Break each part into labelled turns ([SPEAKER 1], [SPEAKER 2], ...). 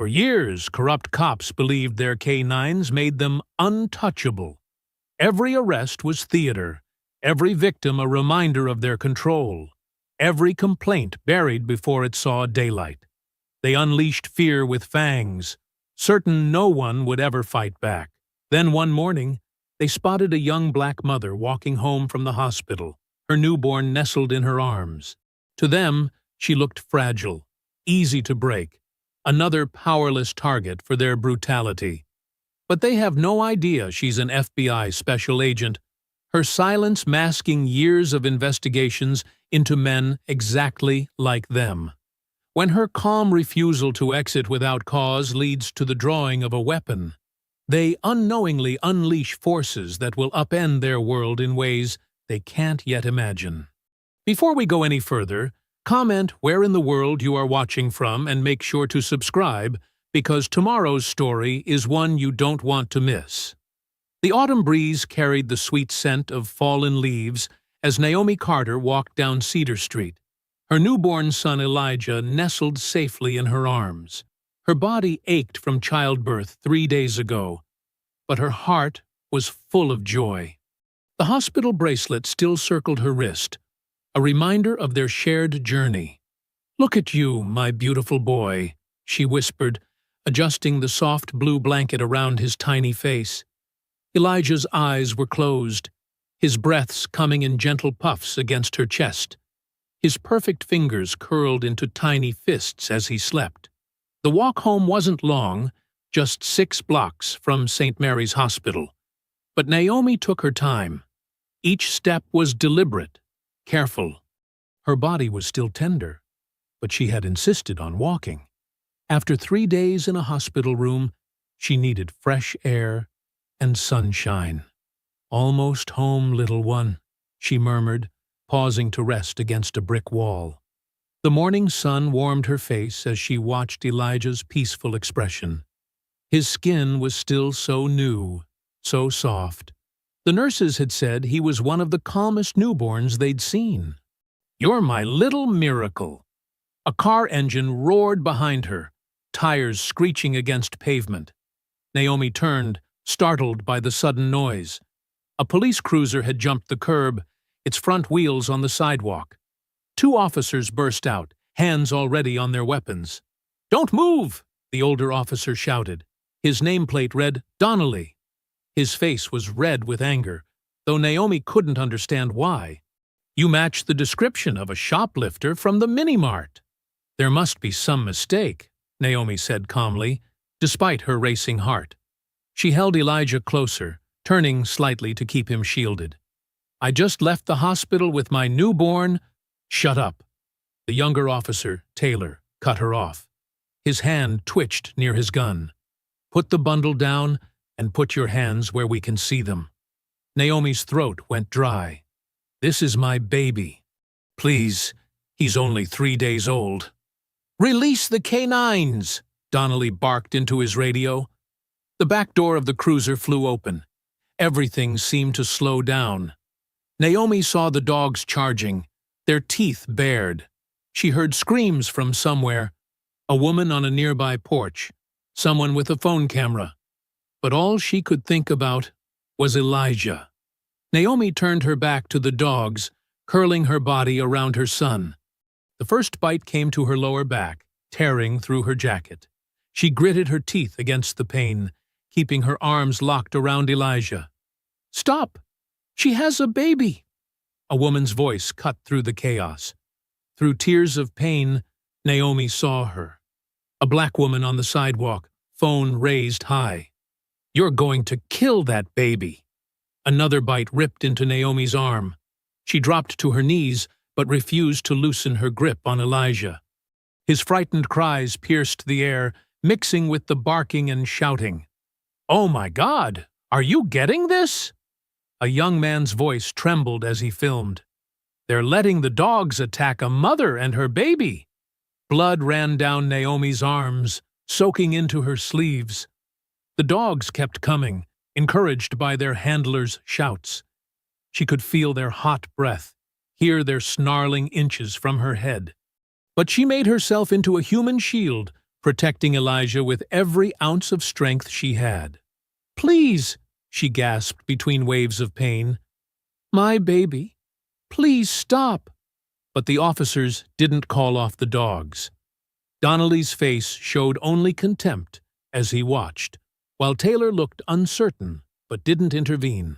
[SPEAKER 1] For years, corrupt cops believed their K-9s made them untouchable. Every arrest was theater, every victim a reminder of their control, every complaint buried before it saw daylight. They unleashed fear with fangs, certain no one would ever fight back. Then one morning, they spotted a young black mother walking home from the hospital, her newborn nestled in her arms. To them, she looked fragile, easy to break, another powerless target for their brutality. But they have no idea she's an FBI special agent, her silence masking years of investigations into men exactly like them. When her calm refusal to exit without cause leads to the drawing of a weapon, they unknowingly unleash forces that will upend their world in ways they can't yet imagine. Before we go any further, comment where in the world you are watching from and make sure to subscribe, because tomorrow's story is one you don't want to miss. The autumn breeze carried the sweet scent of fallen leaves as Naomi Carter walked down Cedar Street. Her newborn son Elijah nestled safely in her arms. Her body ached from childbirth 3 days ago, but her heart was full of joy. The hospital bracelet still circled her wrist, a reminder of their shared journey. "Look at you, my beautiful boy," she whispered, adjusting the soft blue blanket around his tiny face. Elijah's eyes were closed, his breaths coming in gentle puffs against her chest. His perfect fingers curled into tiny fists as he slept. The walk home wasn't long, just 6 blocks from St. Mary's Hospital. But Naomi took her time. Each step was deliberate, careful. Her body was still tender, but she had insisted on walking. After 3 days in a hospital room, she needed fresh air and sunshine. "Almost home, little one," she murmured, pausing to rest against a brick wall. The morning sun warmed her face as she watched Elijah's peaceful expression. His skin was still so new, so soft. The nurses had said he was one of the calmest newborns they'd seen. "You're my little miracle." A car engine roared behind her, tires screeching against pavement. Naomi turned, startled by the sudden noise. A police cruiser had jumped the curb, its front wheels on the sidewalk. 2 officers burst out, hands already on their weapons. "Don't move!" the older officer shouted. His nameplate read Donnelly. His face was red with anger, though Naomi couldn't understand why. "You match the description of a shoplifter from the mini-mart." "There must be some mistake," Naomi said calmly, despite her racing heart. She held Elijah closer, turning slightly to keep him shielded. "I just left the hospital with my newborn—" "Shut up." The younger officer, Taylor, cut her off. His hand twitched near his gun. "Put the bundle down and put your hands where we can see them." Naomi's throat went dry. "This is my baby. Please, he's only 3 days old." "Release the K-9s!" Donnelly barked into his radio. The back door of the cruiser flew open. Everything seemed to slow down. Naomi saw the dogs charging, their teeth bared. She heard screams from somewhere, a woman on a nearby porch, someone with a phone camera. But all she could think about was Elijah. Naomi turned her back to the dogs, curling her body around her son. The first bite came to her lower back, tearing through her jacket. She gritted her teeth against the pain, keeping her arms locked around Elijah. "Stop! She has a baby!" A woman's voice cut through the chaos. Through tears of pain, Naomi saw her. A black woman on the sidewalk, phone raised high. "You're going to kill that baby!" Another bite ripped into Naomi's arm. She dropped to her knees, but refused to loosen her grip on Elijah. His frightened cries pierced the air, mixing with the barking and shouting. "Oh my God! Are you getting this?" A young man's voice trembled as he filmed. "They're letting the dogs attack a mother and her baby." Blood ran down Naomi's arms, soaking into her sleeves. The dogs kept coming, encouraged by their handlers' shouts. She could feel their hot breath, hear their snarling inches from her head. But she made herself into a human shield, protecting Elijah with every ounce of strength she had. "Please," she gasped between waves of pain. "My baby. Please stop." But the officers didn't call off the dogs. Donnelly's face showed only contempt as he watched, while Taylor looked uncertain but didn't intervene.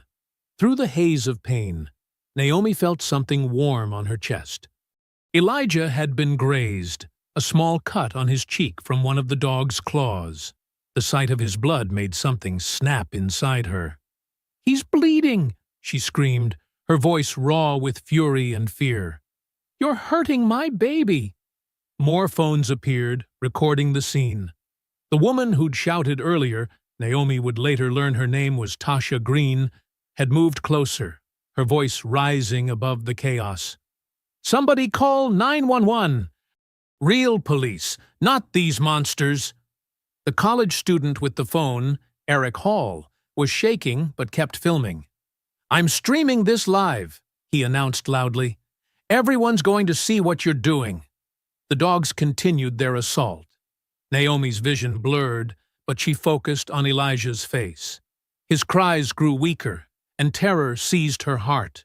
[SPEAKER 1] Through the haze of pain, Naomi felt something warm on her chest. Elijah had been grazed, a small cut on his cheek from one of the dog's claws. The sight of his blood made something snap inside her. "He's bleeding!" she screamed, her voice raw with fury and fear. "You're hurting my baby!" More phones appeared, recording the scene. The woman who'd shouted earlier, Naomi would later learn her name was Tasha Green, had moved closer, her voice rising above the chaos. "Somebody call 911! Real police, not these monsters!" The college student with the phone, Eric Hall, was shaking but kept filming. "I'm streaming this live," he announced loudly. "Everyone's going to see what you're doing." The dogs continued their assault. Naomi's vision blurred, but she focused on Elijah's face. His cries grew weaker, and terror seized her heart.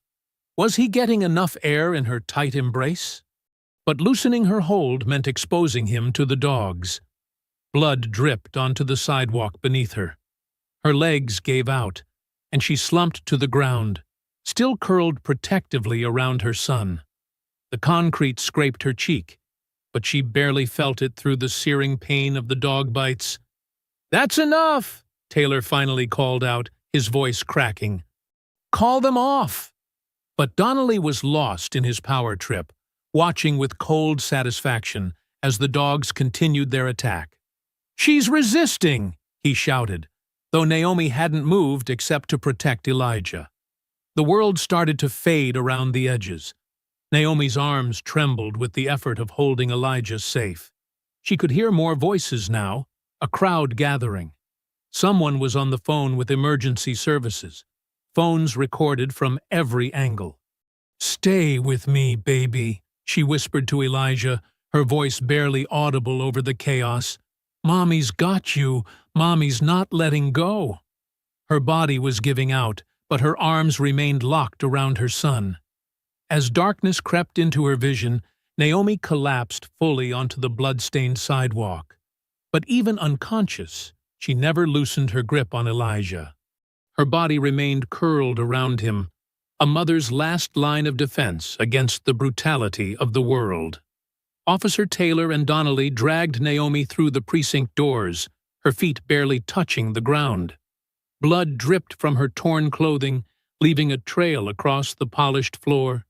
[SPEAKER 1] Was he getting enough air in her tight embrace? But loosening her hold meant exposing him to the dogs. Blood dripped onto the sidewalk beneath her. Her legs gave out, and she slumped to the ground, still curled protectively around her son. The concrete scraped her cheek, but she barely felt it through the searing pain of the dog bites. "That's enough!" Taylor finally called out, his voice cracking. "Call them off!" But Donnelly was lost in his power trip, watching with cold satisfaction as the dogs continued their attack. "She's resisting!" he shouted, though Naomi hadn't moved except to protect Elijah. The world started to fade around the edges. Naomi's arms trembled with the effort of holding Elijah safe. She could hear more voices now, a crowd gathering. Someone was on the phone with emergency services. Phones recorded from every angle. "Stay with me, baby," she whispered to Elijah, her voice barely audible over the chaos. "Mommy's got you. Mommy's not letting go." Her body was giving out, but her arms remained locked around her son. As darkness crept into her vision, Naomi collapsed fully onto the blood-stained sidewalk. But even unconscious, she never loosened her grip on Elijah. Her body remained curled around him, a mother's last line of defense against the brutality of the world. Officer Taylor and Donnelly dragged Naomi through the precinct doors, her feet barely touching the ground. Blood dripped from her torn clothing, leaving a trail across the polished floor.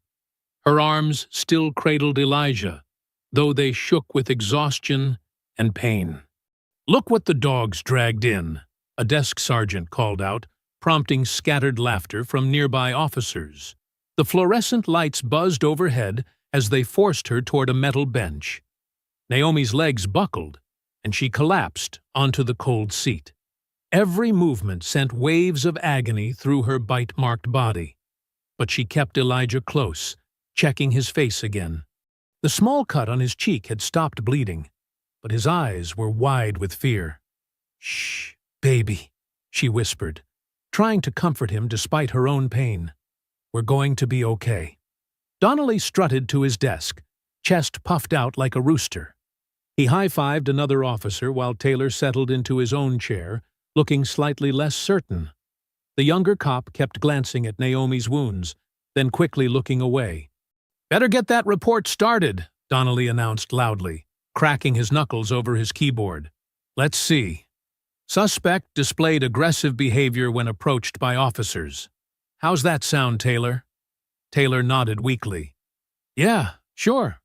[SPEAKER 1] Her arms still cradled Elijah, though they shook with exhaustion and pain. "Look what the dogs dragged in," a desk sergeant called out, prompting scattered laughter from nearby officers. The fluorescent lights buzzed overhead as they forced her toward a metal bench. Naomi's legs buckled, and she collapsed onto the cold seat. Every movement sent waves of agony through her bite-marked body. But she kept Elijah close, checking his face again. The small cut on his cheek had stopped bleeding, but his eyes were wide with fear. "Shh, baby," she whispered, trying to comfort him despite her own pain. "We're going to be okay." Donnelly strutted to his desk, chest puffed out like a rooster. He high-fived another officer while Taylor settled into his own chair, looking slightly less certain. The younger cop kept glancing at Naomi's wounds, then quickly looking away. "Better get that report started," Donnelly announced loudly, cracking his knuckles over his keyboard. "Let's see. Suspect displayed aggressive behavior when approached by officers. How's that sound, Taylor?" Taylor nodded weakly. "Yeah, sure."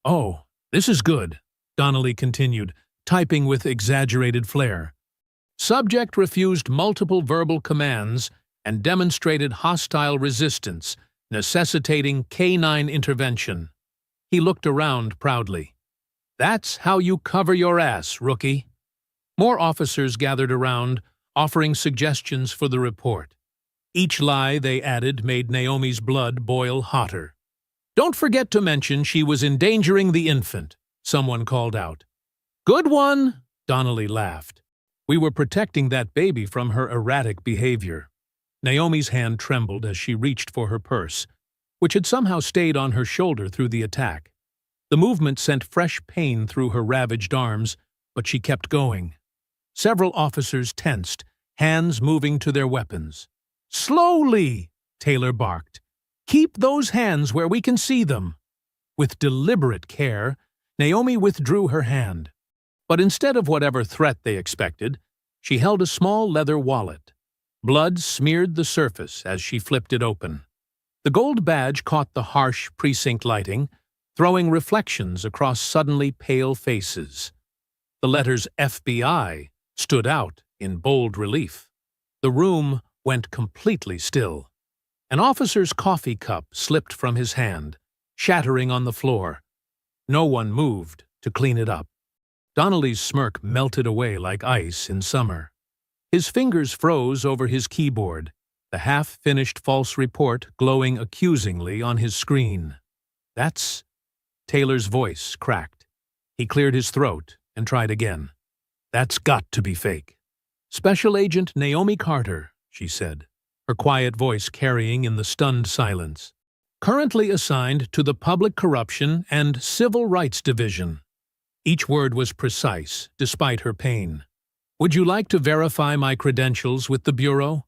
[SPEAKER 1] "Oh, this is good," Donnelly continued, typing with exaggerated flair. "Subject refused multiple verbal commands and demonstrated hostile resistance, necessitating canine intervention." He looked around proudly. "That's how you cover your ass, rookie." More officers gathered around, offering suggestions for the report. Each lie they added made Naomi's blood boil hotter. "Don't forget to mention she was endangering the infant," someone called out. Good one, Donnelly laughed. We were protecting that baby from her erratic behavior. Naomi's hand trembled as she reached for her purse, which had somehow stayed on her shoulder through the attack. The movement sent fresh pain through her ravaged arms, but she kept going. Several officers tensed, hands moving to their weapons. "Slowly!" Taylor barked. "Keep those hands where we can see them." With deliberate care, Naomi withdrew her hand. But instead of whatever threat they expected, she held a small leather wallet. Blood smeared the surface as she flipped it open. The gold badge caught the harsh precinct lighting, throwing reflections across suddenly pale faces. The letters FBI stood out in bold relief. The room went completely still. An officer's coffee cup slipped from his hand, shattering on the floor. No one moved to clean it up. Donnelly's smirk melted away like ice in summer. His fingers froze over his keyboard, the half-finished false report glowing accusingly on his screen. "That's—" Taylor's voice cracked. He cleared his throat and tried again. "That's got to be fake." "Special Agent Naomi Carter," she said, her quiet voice carrying in the stunned silence. "Currently assigned to the Public Corruption and Civil Rights Division." Each word was precise, despite her pain. "Would you like to verify my credentials with the Bureau?"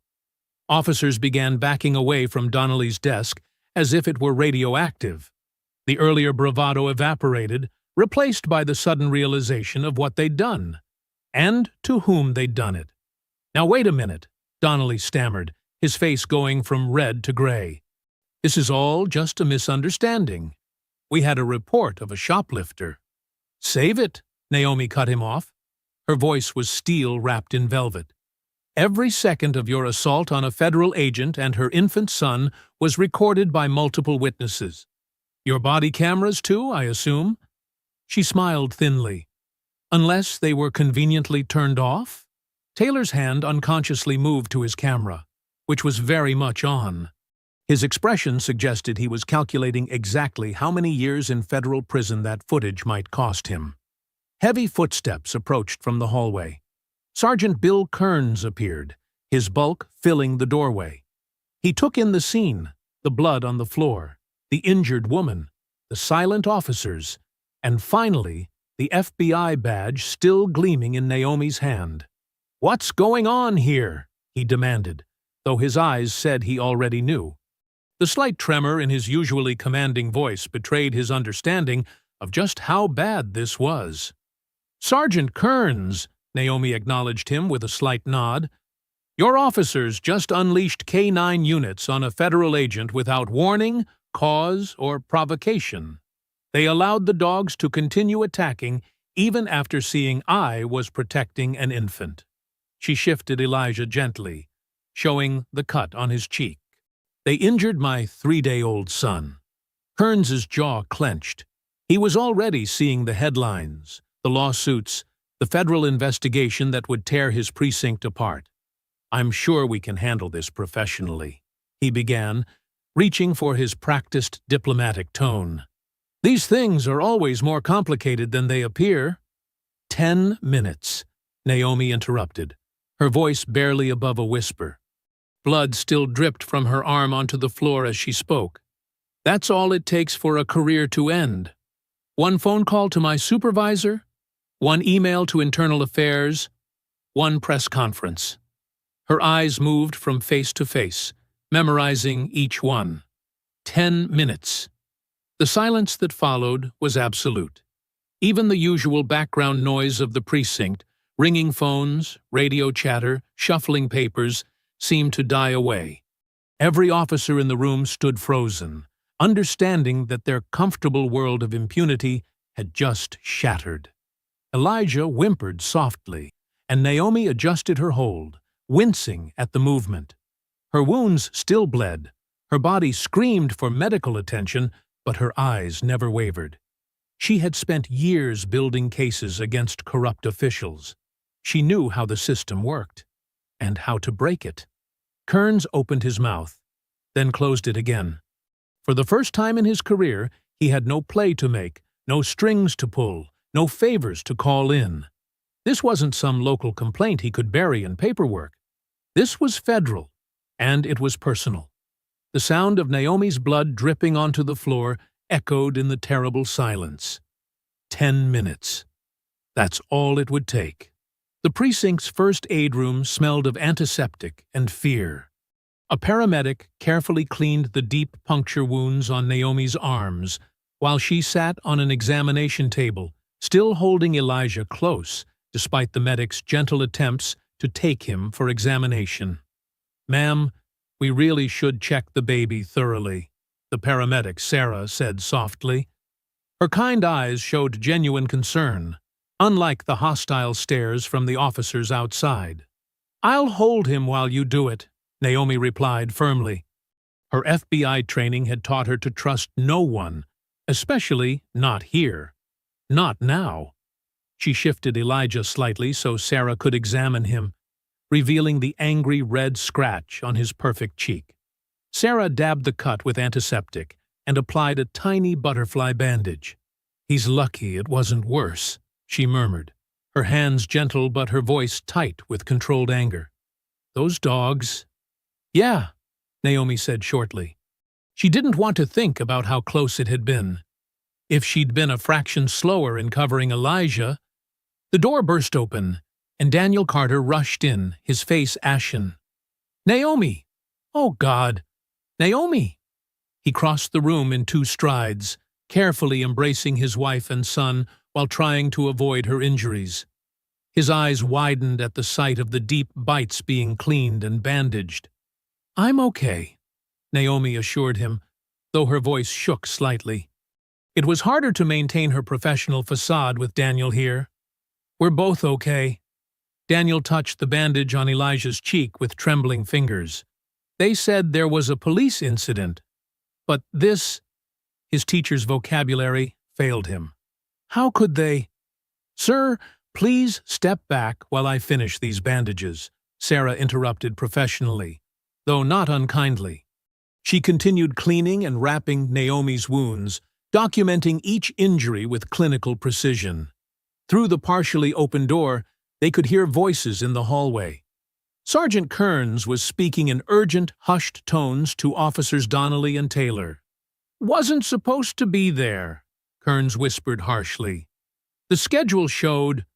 [SPEAKER 1] Officers began backing away from Donnelly's desk as if it were radioactive. The earlier bravado evaporated, replaced by the sudden realization of what they'd done, and to whom they'd done it. "Now wait a minute," Donnelly stammered, his face going from red to gray. "This is all just a misunderstanding. We had a report of a shoplifter." "Save it," Naomi cut him off. Her voice was steel wrapped in velvet. "Every second of your assault on a federal agent and her infant son was recorded by multiple witnesses. Your body cameras, too, I assume?" She smiled thinly. "Unless they were conveniently turned off?" Taylor's hand unconsciously moved to his camera, which was very much on. His expression suggested he was calculating exactly how many years in federal prison that footage might cost him. Heavy footsteps approached from the hallway. Sergeant Bill Kearns appeared, his bulk filling the doorway. He took in the scene, the blood on the floor, the injured woman, the silent officers, and finally, the FBI badge still gleaming in Naomi's hand. "What's going on here?" he demanded, though his eyes said he already knew. The slight tremor in his usually commanding voice betrayed his understanding of just how bad this was. "Sergeant Kearns," Naomi acknowledged him with a slight nod. "Your officers just unleashed K-9 units on a federal agent without warning, cause, or provocation. They allowed the dogs to continue attacking even after seeing I was protecting an infant." She shifted Elijah gently, showing the cut on his cheek. "They injured my 3-day-old son." Kearns's jaw clenched. He was already seeing the headlines, the lawsuits, the federal investigation that would tear his precinct apart. "I'm sure we can handle this professionally," he began, reaching for his practiced diplomatic tone. "These things are always more complicated than they appear." 10 minutes, Naomi interrupted, her voice barely above a whisper. Blood still dripped from her arm onto the floor as she spoke. "That's all it takes for a career to end. One phone call to my supervisor, one email to Internal Affairs, one press conference." Her eyes moved from face to face, memorizing each one. 10 minutes. The silence that followed was absolute. Even the usual background noise of the precinct, ringing phones, radio chatter, shuffling papers, seemed to die away. Every officer in the room stood frozen, understanding that their comfortable world of impunity had just shattered. Elijah whimpered softly, and Naomi adjusted her hold, wincing at the movement. Her wounds still bled, her body screamed for medical attention, but her eyes never wavered. She had spent years building cases against corrupt officials. She knew how the system worked, and how to break it. Kearns opened his mouth, then closed it again. For the first time in his career, he had no play to make, no strings to pull, no favors to call in. This wasn't some local complaint he could bury in paperwork. This was federal, and it was personal. The sound of Naomi's blood dripping onto the floor echoed in the terrible silence. 10 minutes. That's all it would take. The precinct's first aid room smelled of antiseptic and fear. A paramedic carefully cleaned the deep puncture wounds on Naomi's arms, while she sat on an examination table, still holding Elijah close, despite the medic's gentle attempts to take him for examination. "Ma'am, we really should check the baby thoroughly," the paramedic, Sarah, said softly. Her kind eyes showed genuine concern, unlike the hostile stares from the officers outside. "I'll hold him while you do it," Naomi replied firmly. Her FBI training had taught her to trust no one, especially not here. Not now. She shifted Elijah slightly so Sarah could examine him, revealing the angry red scratch on his perfect cheek. Sarah dabbed the cut with antiseptic and applied a tiny butterfly bandage. "He's lucky it wasn't worse," she murmured, her hands gentle but her voice tight with controlled anger. "Those dogs—" "Yeah," Naomi said shortly. She didn't want to think about how close it had been. If she'd been a fraction slower in covering Elijah— The door burst open, and Daniel Carter rushed in, his face ashen. "Naomi! Oh, God! Naomi!" He crossed the room in 2 strides, carefully embracing his wife and son while trying to avoid her injuries. His eyes widened at the sight of the deep bites being cleaned and bandaged. "I'm okay," Naomi assured him, though her voice shook slightly. It was harder to maintain her professional facade with Daniel here. "We're both okay." Daniel touched the bandage on Elijah's cheek with trembling fingers. "They said there was a police incident. But this—" His teacher's vocabulary failed him. "How could they—" "Sir, please step back while I finish these bandages," Sarah interrupted professionally, though not unkindly. She continued cleaning and wrapping Naomi's wounds, documenting each injury with clinical precision. Through the partially open door, they could hear voices in the hallway. Sergeant Kearns was speaking in urgent, hushed tones to Officers Donnelly and Taylor. "Wasn't supposed to be there," Kearns whispered harshly. "The schedule showed—"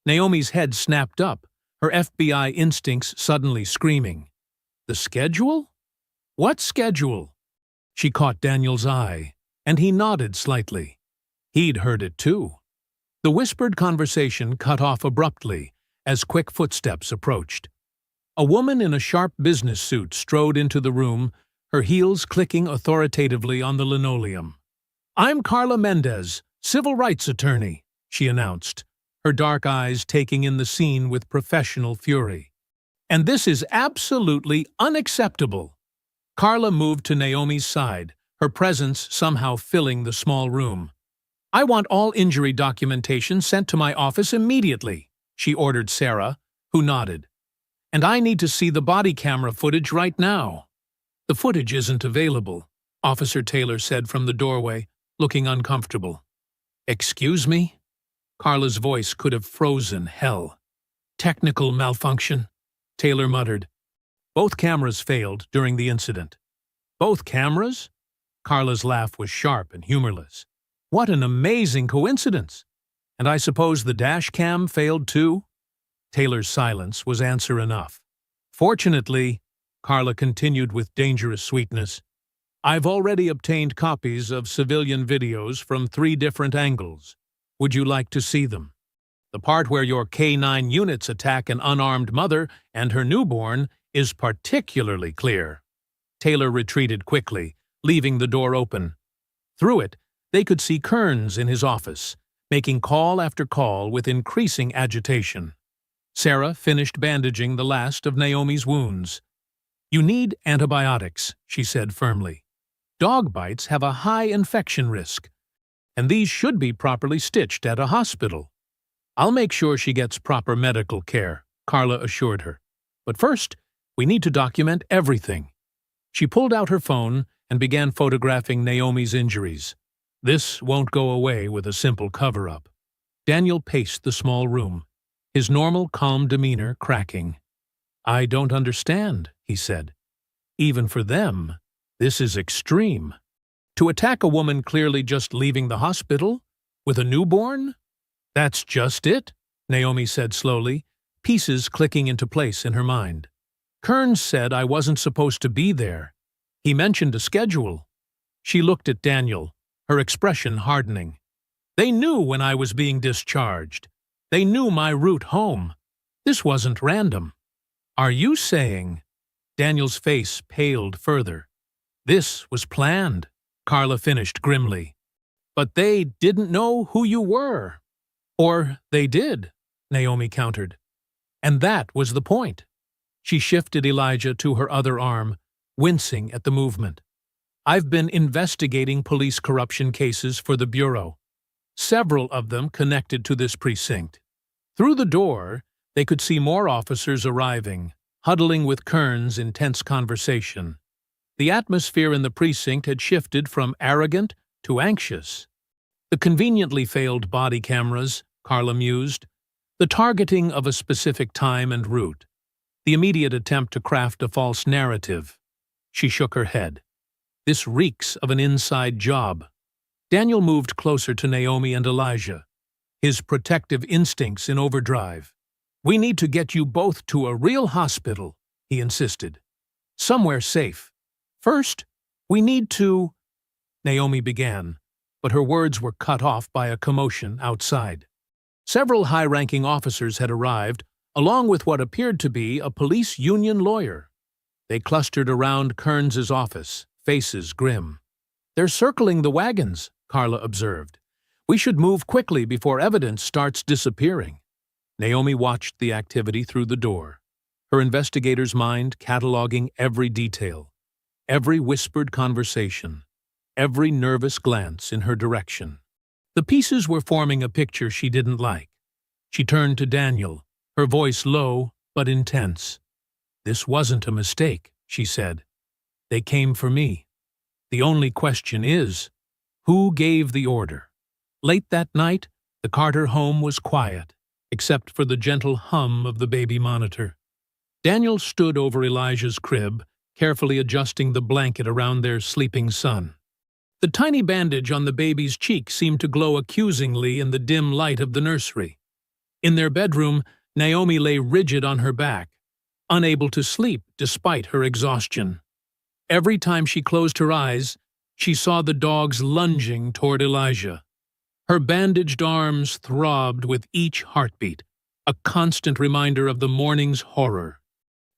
[SPEAKER 1] Naomi's head snapped up, her FBI instincts suddenly screaming. "The schedule? What schedule?" She caught Daniel's eye, and he nodded slightly. He'd heard it too. The whispered conversation cut off abruptly as quick footsteps approached. A woman in a sharp business suit strode into the room, her heels clicking authoritatively on the linoleum. "I'm Carla Mendez, civil rights attorney," she announced, her dark eyes taking in the scene with professional fury. "And this is absolutely unacceptable." Carla moved to Naomi's side, her presence somehow filling the small room. "I want all injury documentation sent to my office immediately," she ordered Sarah, who nodded. "And I need to see the body camera footage right now." "The footage isn't available," Officer Taylor said from the doorway, looking uncomfortable. "Excuse me?" Carla's voice could have frozen hell. "Technical malfunction," Taylor muttered. "Both cameras failed during the incident." "Both cameras?" Carla's laugh was sharp and humorless. "What an amazing coincidence! And I suppose the dash cam failed too?" Taylor's silence was answer enough. "Fortunately," Carla continued with dangerous sweetness, "I've already obtained copies of civilian videos from 3 different angles. Would you like to see them? The part where your K9 units attack an unarmed mother and her newborn is particularly clear." Taylor retreated quickly, leaving the door open. Through it, they could see Kearns in his office, making call after call with increasing agitation. Sarah finished bandaging the last of Naomi's wounds. "You need antibiotics," she said firmly. "Dog bites have a high infection risk, and these should be properly stitched at a hospital." "I'll make sure she gets proper medical care," Carla assured her. "But first, we need to document everything." She pulled out her phone and began photographing Naomi's injuries. This won't go away with a simple cover-up. Daniel paced the small room, his normal calm demeanor cracking. "I don't understand," he said. "Even for them, this is extreme. To attack a woman clearly just leaving the hospital? With a newborn?" "That's just it," Naomi said slowly, pieces clicking into place in her mind. "Kearns said I wasn't supposed to be there. He mentioned a schedule." She looked at Daniel, her expression hardening. "They knew when I was being discharged. They knew my route home. This wasn't random." "Are you saying—" Daniel's face paled further. "This was planned," Carla finished grimly. "But they didn't know who you were." "Or they did," Naomi countered. "And that was the point." She shifted Elijah to her other arm, wincing at the movement. "I've been investigating police corruption cases for the Bureau, several of them connected to this precinct." Through the door, they could see more officers arriving, huddling with Kearns in tense conversation. The atmosphere in the precinct had shifted from arrogant to anxious. The conveniently failed body cameras, Carla mused, the targeting of a specific time and route, the immediate attempt to craft a false narrative. She shook her head. "This reeks of an inside job." Daniel moved closer to Naomi and Elijah, his protective instincts in overdrive. "We need to get you both to a real hospital," he insisted. "Somewhere safe. First, we need to—" Naomi began, but her words were cut off by a commotion outside. Several high-ranking officers had arrived, along with what appeared to be a police union lawyer. They clustered around Kearns's office, faces grim. "They're circling the wagons," Carla observed. "We should move quickly before evidence starts disappearing." Naomi watched the activity through the door, her investigator's mind cataloging every detail, every whispered conversation, every nervous glance in her direction. The pieces were forming a picture she didn't like. She turned to Daniel, her voice low but intense. "This wasn't a mistake," she said. "They came for me. The only question is, who gave the order?" Late that night, the Carter home was quiet, except for the gentle hum of the baby monitor. Daniel stood over Elijah's crib, carefully adjusting the blanket around their sleeping son. The tiny bandage on the baby's cheek seemed to glow accusingly in the dim light of the nursery. In their bedroom, Naomi lay rigid on her back, unable to sleep despite her exhaustion. Every time she closed her eyes, she saw the dogs lunging toward Elijah. Her bandaged arms throbbed with each heartbeat, a constant reminder of the morning's horror.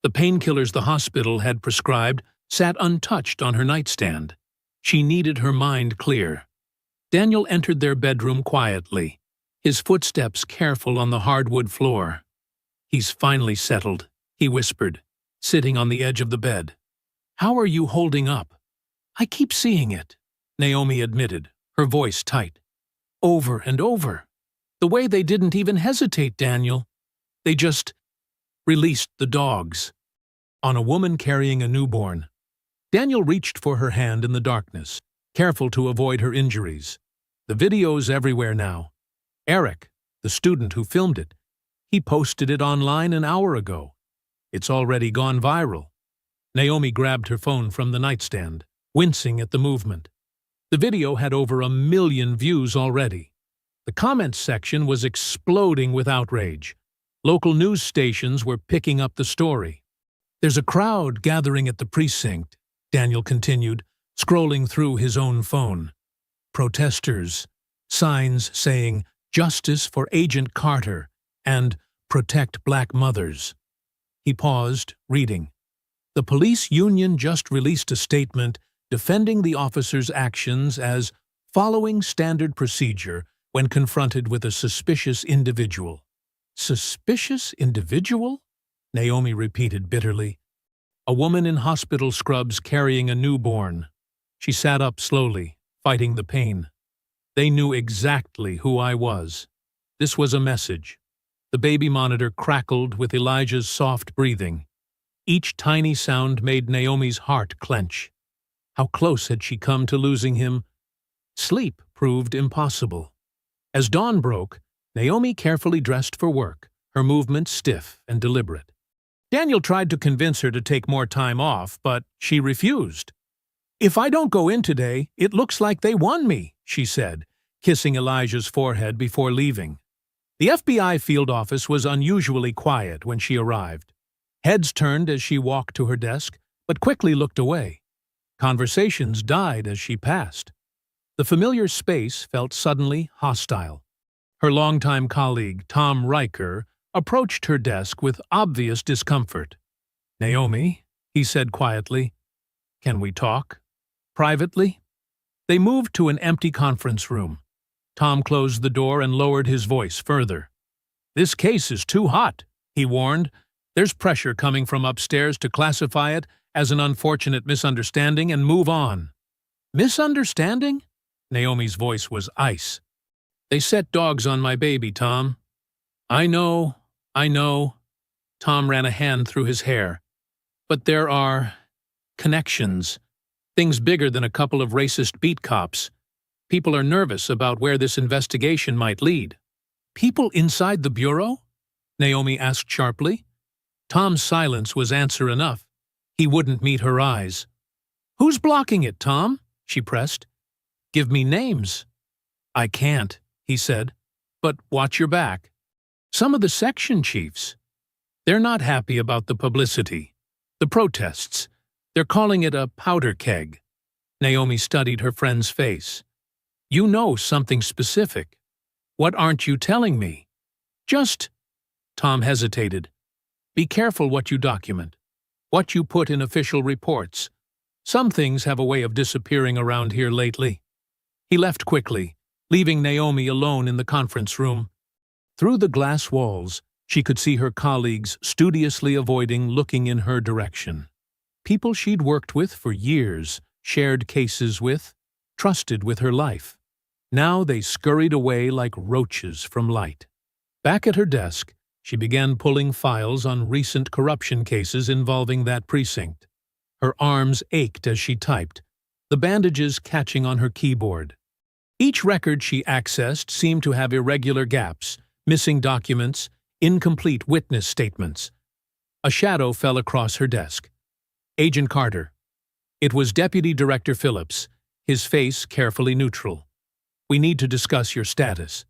[SPEAKER 1] The painkillers the hospital had prescribed sat untouched on her nightstand. She needed her mind clear. Daniel entered their bedroom quietly, his footsteps careful on the hardwood floor. "He's finally settled," he whispered, sitting on the edge of the bed. "How are you holding up?" "I keep seeing it," Naomi admitted, her voice tight. "Over and over. The way they didn't even hesitate, Daniel. They just released the dogs." On a woman carrying a newborn. Daniel reached for her hand in the darkness, careful to avoid her injuries. The video's everywhere now. Eric, the student who filmed it, he posted it online an hour ago. It's already gone viral. Naomi grabbed her phone from the nightstand, wincing at the movement. The video had over 1 million views already. The comments section was exploding with outrage. Local news stations were picking up the story. "There's a crowd gathering at the precinct," Daniel continued, scrolling through his own phone. "Protesters, signs saying, 'Justice for Agent Carter' and 'Protect Black Mothers.'" He paused, reading. "The police union just released a statement defending the officer's actions as following standard procedure when confronted with a suspicious individual." "Suspicious individual?" Naomi repeated bitterly. "A woman in hospital scrubs carrying a newborn." She sat up slowly, fighting the pain. "They knew exactly who I was. This was a message." The baby monitor crackled with Elijah's soft breathing. Each tiny sound made Naomi's heart clench. How close had she come to losing him? Sleep proved impossible. As dawn broke, Naomi carefully dressed for work, her movements stiff and deliberate. Daniel tried to convince her to take more time off, but she refused. "If I don't go in today, it looks like they won me," she said, kissing Elijah's forehead before leaving. The FBI field office was unusually quiet when she arrived. Heads turned as she walked to her desk, but quickly looked away. Conversations died as she passed. The familiar space felt suddenly hostile. Her longtime colleague, Tom Riker, approached her desk with obvious discomfort. "Naomi," he said quietly, "can we talk? Privately?" They moved to an empty conference room. Tom closed the door and lowered his voice further. "This case is too hot," he warned. "There's pressure coming from upstairs to classify it as an unfortunate misunderstanding and move on." "Misunderstanding?" Naomi's voice was ice. "They set dogs on my baby, Tom." I know. Tom ran a hand through his hair. "But there are connections. Things bigger than a couple of racist beat cops. People are nervous about where this investigation might lead." "People inside the Bureau?" Naomi asked sharply. Tom's silence was answer enough. He wouldn't meet her eyes. "Who's blocking it, Tom?" she pressed. "Give me names." "I can't," he said. "But watch your back." "Some of the section chiefs. They're not happy about the publicity. The protests. They're calling it a powder keg." Naomi studied her friend's face. "You know something specific. What aren't you telling me?" "Just—" Tom hesitated. "Be careful what you document, what you put in official reports. Some things have a way of disappearing around here lately." He left quickly, leaving Naomi alone in the conference room. Through the glass walls, she could see her colleagues studiously avoiding looking in her direction. People she'd worked with for years, shared cases with, trusted with her life. Now they scurried away like roaches from light. Back at her desk, she began pulling files on recent corruption cases involving that precinct. Her arms ached as she typed, the bandages catching on her keyboard. Each record she accessed seemed to have irregular gaps, missing documents, incomplete witness statements. A shadow fell across her desk. Agent Carter. It was Deputy Director Phillips, his face carefully neutral. "We need to discuss your status."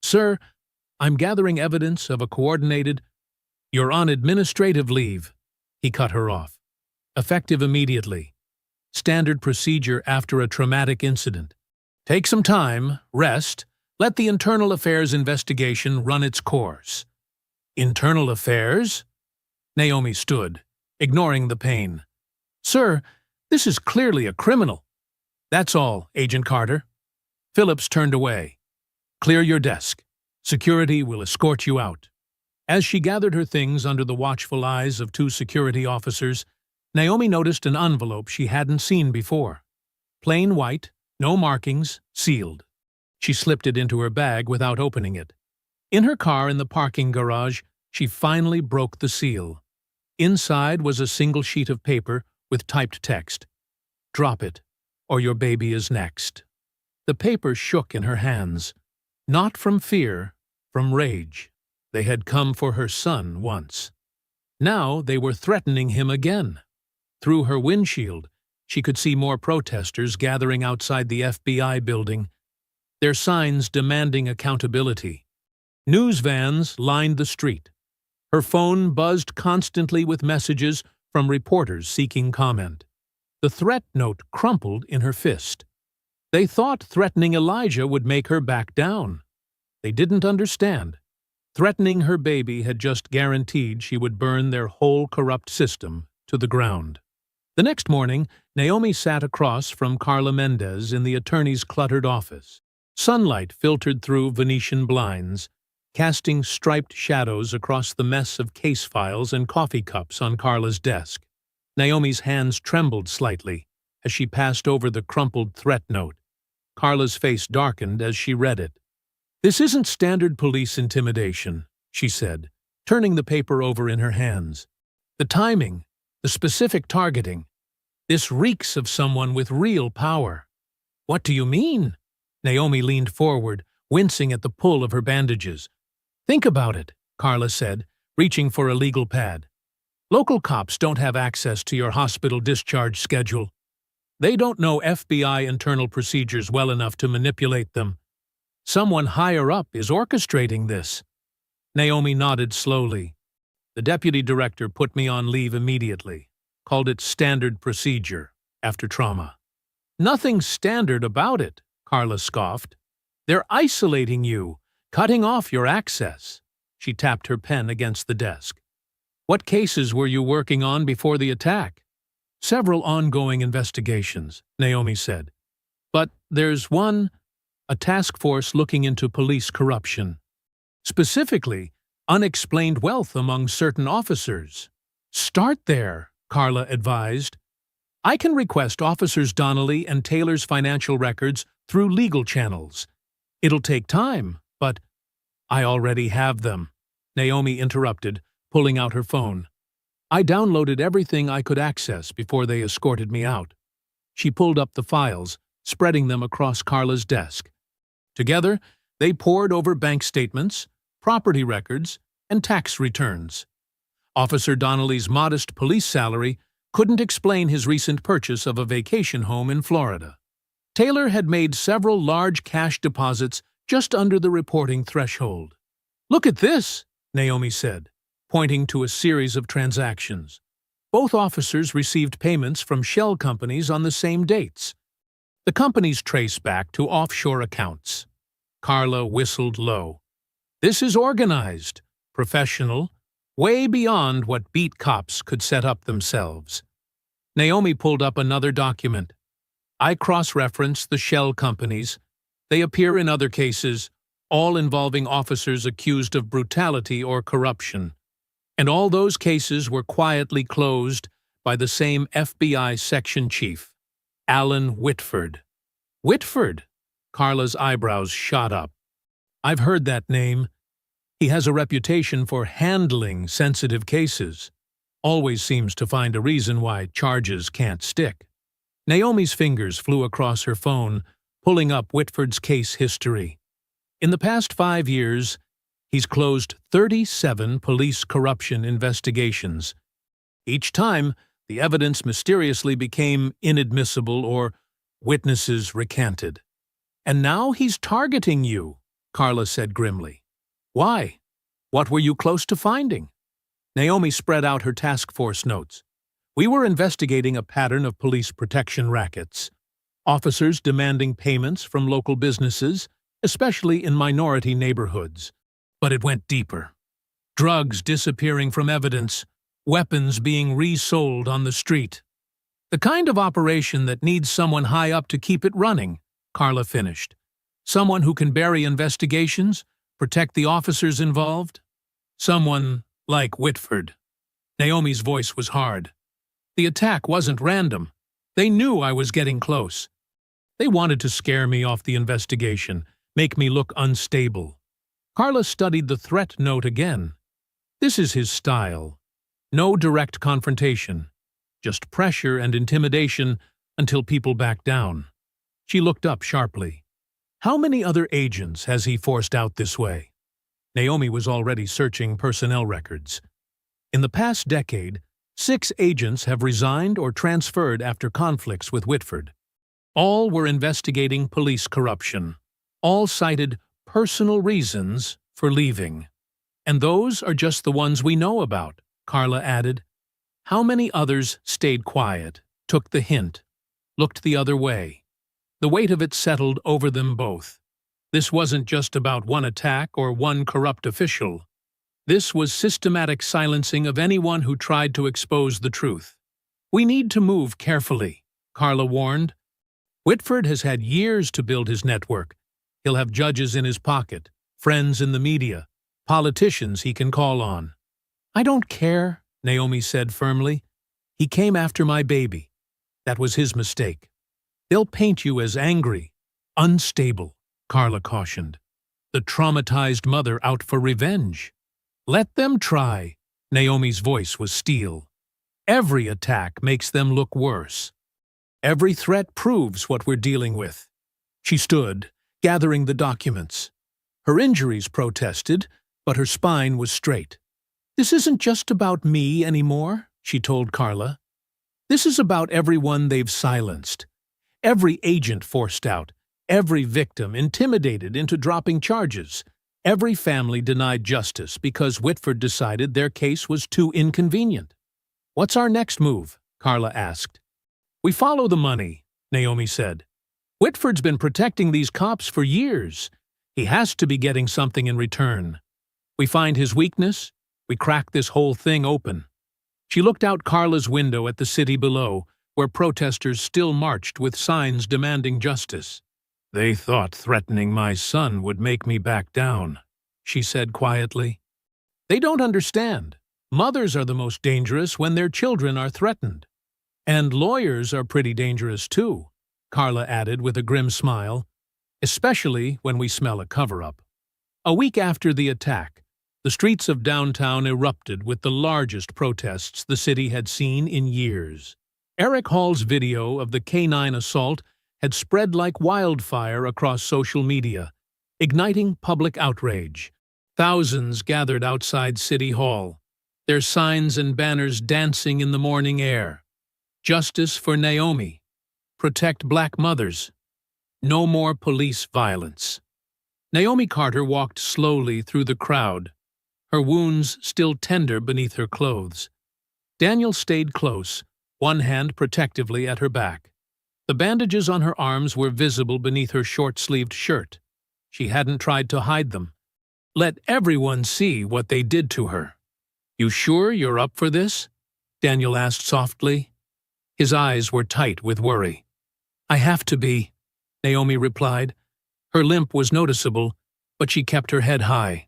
[SPEAKER 1] "Sir, I'm gathering evidence of a coordinated—" "You're on administrative leave," he cut her off. "Effective immediately. Standard procedure after a traumatic incident. Take some time, rest, let the internal affairs investigation run its course." "Internal affairs?" Naomi stood, ignoring the pain. "Sir, this is clearly a criminal." "That's all, Agent Carter." Phillips turned away. "Clear your desk. Security will escort you out." As she gathered her things under the watchful eyes of two security officers, Naomi noticed an envelope she hadn't seen before. Plain white, no markings, sealed. She slipped it into her bag without opening it. In her car in the parking garage, she finally broke the seal. Inside was a single sheet of paper with typed text. "Drop it, or your baby is next." The paper shook in her hands. Not from fear, from rage. They had come for her son once. Now they were threatening him again. Through her windshield, she could see more protesters gathering outside the FBI building, their signs demanding accountability. News vans lined the street. Her phone buzzed constantly with messages from reporters seeking comment. The threat note crumpled in her fist. They thought threatening Elijah would make her back down. They didn't understand. Threatening her baby had just guaranteed she would burn their whole corrupt system to the ground. The next morning, Naomi sat across from Carla Mendez in the attorney's cluttered office. Sunlight filtered through Venetian blinds, casting striped shadows across the mess of case files and coffee cups on Carla's desk. Naomi's hands trembled slightly as she passed over the crumpled threat note. Carla's face darkened as she read it. "This isn't standard police intimidation," she said, turning the paper over in her hands. "The timing, the specific targeting. This reeks of someone with real power." "What do you mean?" Naomi leaned forward, wincing at the pull of her bandages. "Think about it," Carla said, reaching for a legal pad. "Local cops don't have access to your hospital discharge schedule. They don't know FBI internal procedures well enough to manipulate them. Someone higher up is orchestrating this." Naomi nodded slowly. "The deputy director put me on leave immediately, called it standard procedure after trauma." "Nothing standard about it," Carla scoffed. "They're isolating you, cutting off your access." She tapped her pen against the desk. "What cases were you working on before the attack?" "Several ongoing investigations," Naomi said. "But there's a task force looking into police corruption. Specifically, unexplained wealth among certain officers." "Start there," Carla advised. "I can request Officers Donnelly and Taylor's financial records through legal channels. It'll take time, but—" "I already have them," Naomi interrupted, pulling out her phone. "I downloaded everything I could access before they escorted me out." She pulled up the files, spreading them across Carla's desk. Together, they pored over bank statements, property records, and tax returns. Officer Donnelly's modest police salary couldn't explain his recent purchase of a vacation home in Florida. Taylor had made several large cash deposits just under the reporting threshold. "Look at this," Naomi said, pointing to a series of transactions. Both officers received payments from shell companies on the same dates. The companies trace back to offshore accounts. Carla whistled low. "This is organized, professional, way beyond what beat cops could set up themselves." Naomi pulled up another document. "I cross-referenced the shell companies. They appear in other cases, all involving officers accused of brutality or corruption. And all those cases were quietly closed by the same FBI section chief, Alan Whitford." "Whitford?" Carla's eyebrows shot up. "I've heard that name. He has a reputation for handling sensitive cases. Always seems to find a reason why charges can't stick." Naomi's fingers flew across her phone, pulling up Whitford's case history. In the past 5 years, he's closed 37 police corruption investigations. Each time, the evidence mysteriously became inadmissible or witnesses recanted. "And now he's targeting you," Carla said grimly. "Why? What were you close to finding?" Naomi spread out her task force notes. "We were investigating a pattern of police protection rackets. Officers demanding payments from local businesses, especially in minority neighborhoods. But it went deeper. Drugs disappearing from evidence, weapons being resold on the street. The kind of operation that needs someone high up to keep it running," Carla finished. "Someone who can bury investigations, protect the officers involved. Someone like Whitford." Naomi's voice was hard. "The attack wasn't random. They knew I was getting close. They wanted to scare me off the investigation, make me look unstable." Carla studied the threat note again. This is his style. No direct confrontation, just pressure and intimidation until people back down. She looked up sharply. "How many other agents has he forced out this way?" Naomi was already searching personnel records. In the past decade, 6 agents have resigned or transferred after conflicts with Whitford. All were investigating police corruption. All cited personal reasons for leaving. "And those are just the ones we know about," Carla added. "How many others stayed quiet, took the hint, looked the other way?" The weight of it settled over them both. This wasn't just about one attack or one corrupt official. This was systematic silencing of anyone who tried to expose the truth. "We need to move carefully," Carla warned. "Whitford has had years to build his network. He'll have judges in his pocket, friends in the media, politicians he can call on." "I don't care," Naomi said firmly. "He came after my baby. That was his mistake." "They'll paint you as angry, unstable," Carla cautioned. "The traumatized mother out for revenge." "Let them try." Naomi's voice was steel. "Every attack makes them look worse. Every threat proves what we're dealing with." She stood, gathering the documents. Her injuries protested, but her spine was straight. "This isn't just about me anymore," she told Carla. "This is about everyone they've silenced. Every agent forced out, every victim intimidated into dropping charges, every family denied justice because Whitford decided their case was too inconvenient." "What's our next move?" Carla asked. "We follow the money," Naomi said. "Whitford's been protecting these cops for years. He has to be getting something in return. We find his weakness, we crack this whole thing open." She looked out Carla's window at the city below, where protesters still marched with signs demanding justice. "They thought threatening my son would make me back down," she said quietly. "They don't understand. Mothers are the most dangerous when their children are threatened. And lawyers are pretty dangerous too," Carla added with a grim smile, "especially when we smell a cover-up." A week after the attack, the streets of downtown erupted with the largest protests the city had seen in years. Eric Hall's video of the K-9 assault had spread like wildfire across social media, igniting public outrage. Thousands gathered outside City Hall, their signs and banners dancing in the morning air. Justice for Naomi. Protect black mothers. No more police violence. Naomi Carter walked slowly through the crowd, her wounds still tender beneath her clothes. Daniel stayed close, one hand protectively at her back. The bandages on her arms were visible beneath her short-sleeved shirt. She hadn't tried to hide them. "Let everyone see what they did to her." "You sure you're up for this?" Daniel asked softly. His eyes were tight with worry. "I have to be," Naomi replied. Her limp was noticeable, but she kept her head high.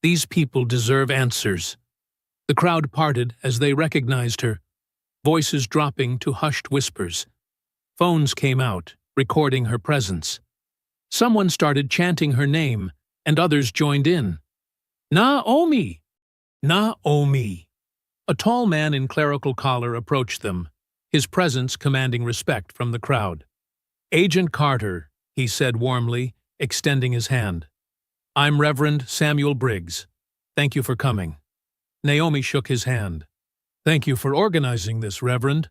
[SPEAKER 1] "These people deserve answers." The crowd parted as they recognized her, voices dropping to hushed whispers. Phones came out, recording her presence. Someone started chanting her name, and others joined in. "Naomi! Naomi!" A tall man in clerical collar approached them, his presence commanding respect from the crowd. "Agent Carter," he said warmly, extending his hand. "I'm Reverend Samuel Briggs. Thank you for coming." Naomi shook his hand. "Thank you for organizing this, Reverend.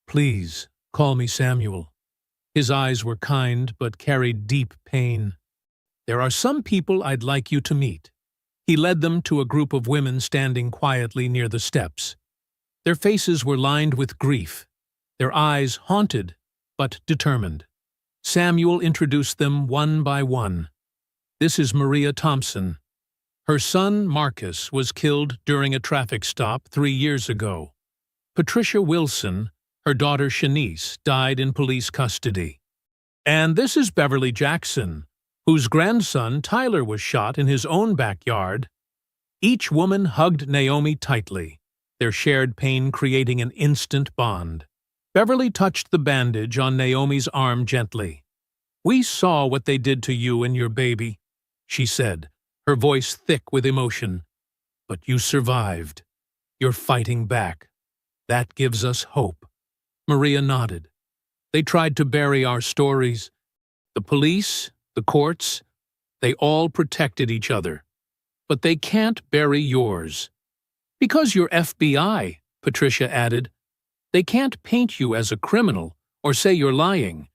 [SPEAKER 1] Please, call me Samuel." His eyes were kind but carried deep pain. "There are some people I'd like you to meet." He led them to a group of women standing quietly near the steps. Their faces were lined with grief, their eyes haunted but determined. Samuel introduced them one by one. "This is Maria Thompson. Her son, Marcus, was killed during a traffic stop 3 years ago. Patricia Wilson, her daughter Shanice, died in police custody. And this is Beverly Jackson, whose grandson Tyler was shot in his own backyard." Each woman hugged Naomi tightly, their shared pain creating an instant bond. Beverly touched the bandage on Naomi's arm gently. "We saw what they did to you and your baby," she said, her voice thick with emotion. "But you survived. You're fighting back. That gives us hope." Maria nodded. "They tried to bury our stories. The police, the courts, they all protected each other. But they can't bury yours. Because you're FBI," Patricia added. "They can't paint you as a criminal or say you're lying.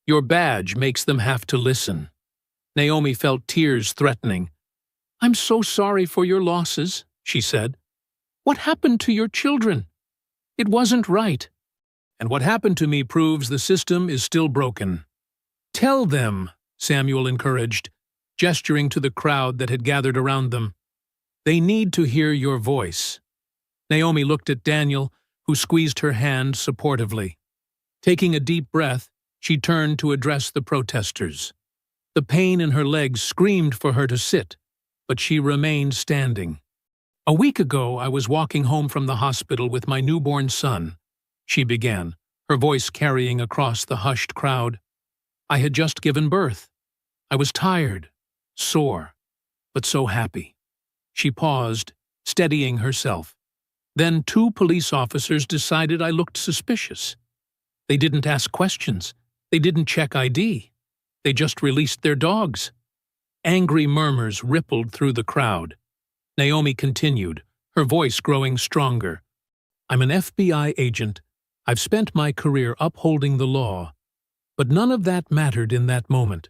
[SPEAKER 1] Your badge makes them have to listen." Naomi felt tears threatening. "I'm so sorry for your losses," she said. "What happened to your children? It wasn't right. And what happened to me proves the system is still broken." "Tell them," Samuel encouraged, gesturing to the crowd that had gathered around them. "They need to hear your voice." Naomi looked at Daniel, who squeezed her hand supportively. Taking a deep breath, she turned to address the protesters. The pain in her legs screamed for her to sit, but she remained standing. "A week ago, I was walking home from the hospital with my newborn son," she began, her voice carrying across the hushed crowd. "I had just given birth. I was tired, sore, but so happy." She paused, steadying herself. "Then 2 police officers decided I looked suspicious. They didn't ask questions. They didn't check ID. They just released their dogs. Angry murmurs rippled through the crowd. Naomi continued, her voice growing stronger. I'm an FBI agent. I've spent my career upholding the law. But none of that mattered in that moment.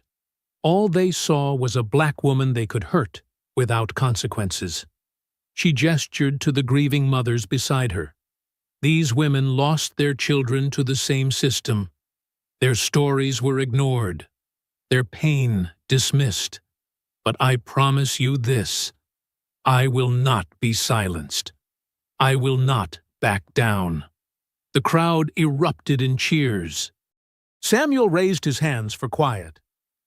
[SPEAKER 1] All they saw was a black woman they could hurt without consequences. She gestured to the grieving mothers beside her. These women lost their children to the same system. Their stories were ignored, their pain dismissed. But I promise you this, I will not be silenced. I will not back down. The crowd erupted in cheers. Samuel raised his hands for quiet.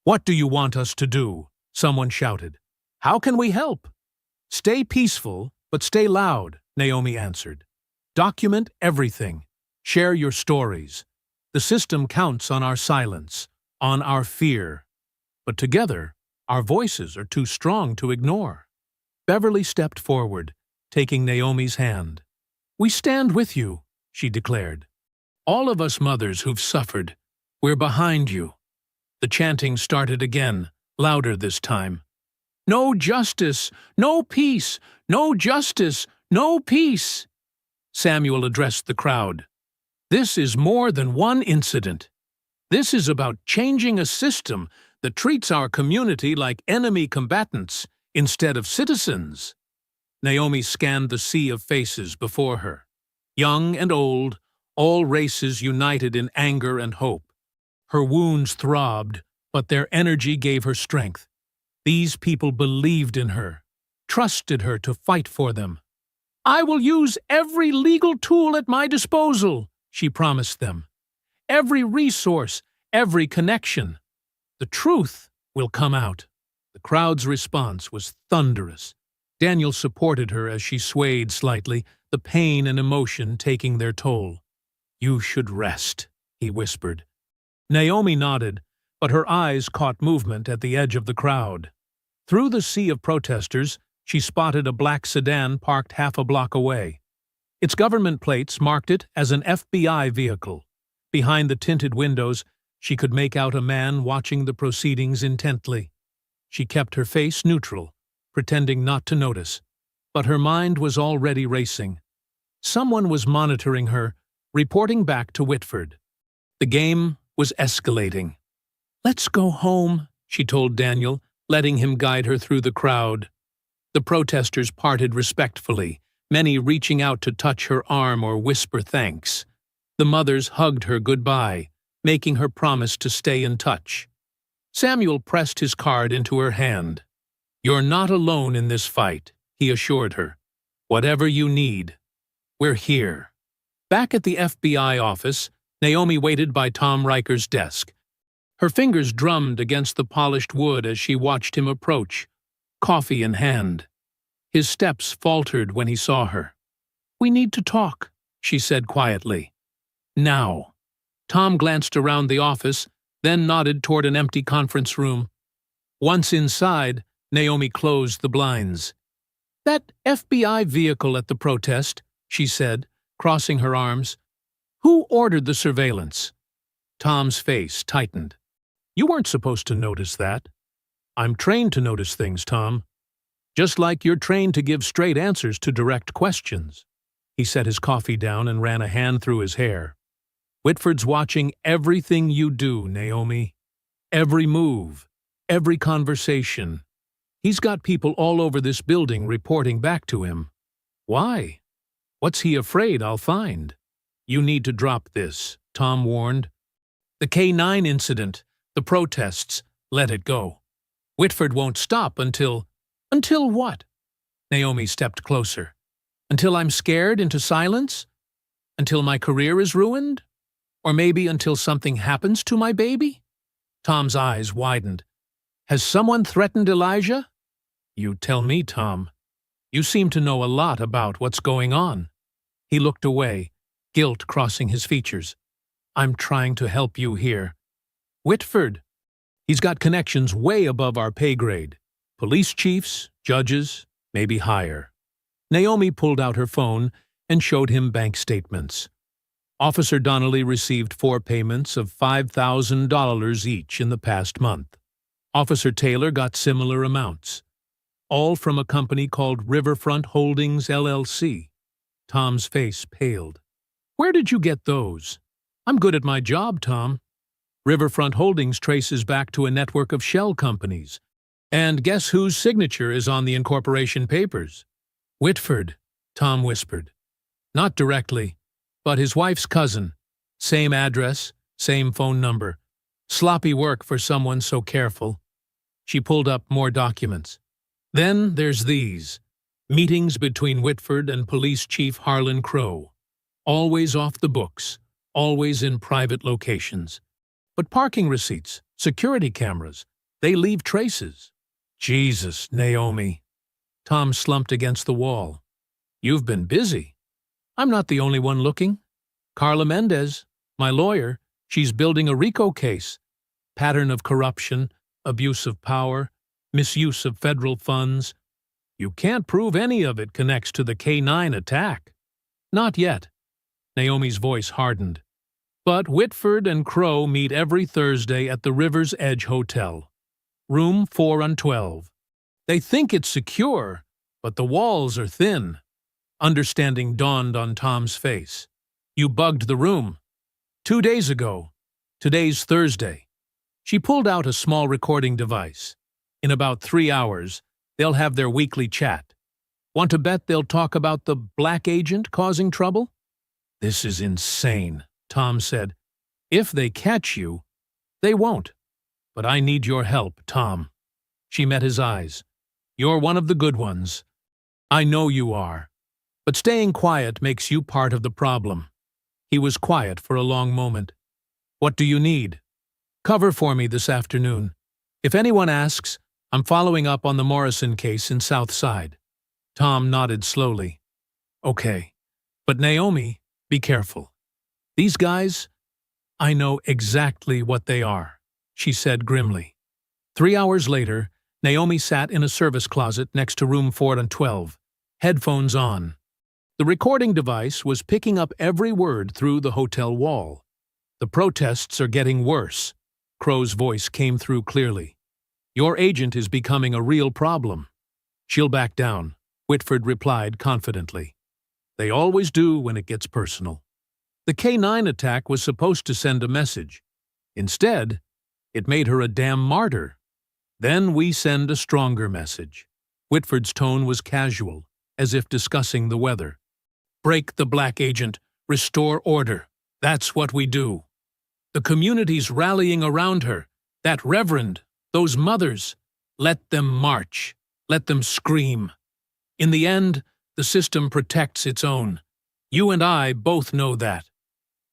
[SPEAKER 1] What do you want us to do? Someone shouted. How can we help? Stay peaceful, but stay loud, Naomi answered. Document everything. Share your stories. The system counts on our silence, on our fear. But together, our voices are too strong to ignore. Beverly stepped forward, taking Naomi's hand. We stand with you, she declared. All of us mothers who've suffered, we're behind you. The chanting started again, louder this time. No justice, no peace, no justice, no peace. Samuel addressed the crowd. This is more than one incident. This is about changing a system that treats our community like enemy combatants instead of citizens. Naomi scanned the sea of faces before her. Young and old, all races united in anger and hope. Her wounds throbbed, but their energy gave her strength. These people believed in her, trusted her to fight for them. I will use every legal tool at my disposal, she promised them. Every resource, every connection. The truth will come out. The crowd's response was thunderous. Daniel supported her as she swayed slightly, the pain and emotion taking their toll. You should rest, he whispered. Naomi nodded, but her eyes caught movement at the edge of the crowd. Through the sea of protesters, she spotted a black sedan parked half a block away. Its government plates marked it as an FBI vehicle. Behind the tinted windows, she could make out a man watching the proceedings intently. She kept her face neutral, pretending not to notice, but her mind was already racing. Someone was monitoring her, reporting back to Whitford. The game was escalating. Let's go home, she told Daniel, letting him guide her through the crowd. The protesters parted respectfully, many reaching out to touch her arm or whisper thanks. The mothers hugged her goodbye, making her promise to stay in touch. Samuel pressed his card into her hand. You're not alone in this fight, he assured her. Whatever you need, we're here. Back at the FBI office, Naomi waited by Tom Riker's desk. Her fingers drummed against the polished wood as she watched him approach, coffee in hand. His steps faltered when he saw her. We need to talk, she said quietly. Now. Tom glanced around the office, then nodded toward an empty conference room. Once inside, Naomi closed the blinds. That FBI vehicle at the protest, she said, crossing her arms. Who ordered the surveillance? Tom's face tightened. You weren't supposed to notice that. I'm trained to notice things, Tom. Just like you're trained to give straight answers to direct questions. He set his coffee down and ran a hand through his hair. Whitford's watching everything you do, Naomi. Every move, every conversation. He's got people all over this building reporting back to him. Why? What's he afraid I'll find? You need to drop this, Tom warned. The K9 incident, the protests, let it go. Whitford won't stop until... Until what? Naomi stepped closer. Until I'm scared into silence? Until my career is ruined? Or maybe until something happens to my baby? Tom's eyes widened. Has someone threatened Elijah? You tell me, Tom. You seem to know a lot about what's going on. He looked away, guilt crossing his features. I'm trying to help you here. Whitford. He's got connections way above our pay grade. Police chiefs, judges, maybe higher. Naomi pulled out her phone and showed him bank statements. Officer Donnelly received 4 payments of $5,000 each in the past month. Officer Taylor got similar amounts, all from a company called Riverfront Holdings, LLC. Tom's face paled. Where did you get those? I'm good at my job, Tom. Riverfront Holdings traces back to a network of shell companies. And guess whose signature is on the incorporation papers? Whitford, Tom whispered. Not directly, but his wife's cousin. Same address, same phone number. Sloppy work for someone so careful. She pulled up more documents. Then there's these. Meetings between Whitford and Police Chief Harlan Crow. Always off the books, always in private locations. But parking receipts, security cameras, they leave traces. Jesus, Naomi. Tom slumped against the wall. You've been busy. I'm not the only one looking. Carla Mendez, my lawyer, she's building a RICO case. Pattern of corruption, abuse of power, misuse of federal funds. You can't prove any of it connects to the K9 attack. Not yet. Naomi's voice hardened. But Whitford and Crow meet every Thursday at the River's Edge Hotel. Room 412. They think it's secure, but the walls are thin. Understanding dawned on Tom's face. You bugged the room. 2 days ago. Today's Thursday. She pulled out a small recording device. In about 3 hours, they'll have their weekly chat. Want to bet they'll talk about the black agent causing trouble? This is insane, Tom said. If they catch you, they won't. But I need your help, Tom. She met his eyes. You're one of the good ones. I know you are. But staying quiet makes you part of the problem. He was quiet for a long moment. What do you need? Cover for me this afternoon. If anyone asks, I'm following up on the Morrison case in Southside. Tom nodded slowly. Okay. But Naomi, be careful. These guys, I know exactly what they are, she said grimly. 3 hours later, Naomi sat in a service closet next to room 412, headphones on. The recording device was picking up every word through the hotel wall. The protests are getting worse. Crow's voice came through clearly. Your agent is becoming a real problem. She'll back down, Whitford replied confidently. They always do when it gets personal. The K9 attack was supposed to send a message. Instead, it made her a damn martyr. Then we send a stronger message. Whitford's tone was casual, as if discussing the weather. Break the black agent, restore order. That's what we do. The community's rallying around her. That reverend, those mothers. Let them march. Let them scream. In the end, the system protects its own. You and I both know that.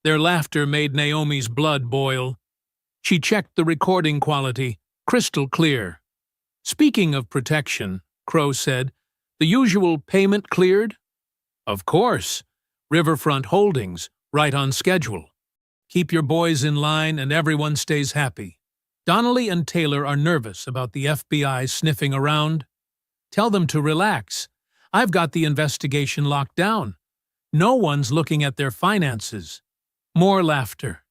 [SPEAKER 1] Their laughter made Naomi's blood boil. She checked the recording quality, crystal clear. Speaking of protection, Crow said, the usual payment cleared? Of course. Riverfront Holdings, right on schedule. Keep your boys in line and everyone stays happy. Donnelly and Taylor are nervous about the FBI sniffing around. Tell them to relax. I've got the investigation locked down. No one's looking at their finances. More laughter.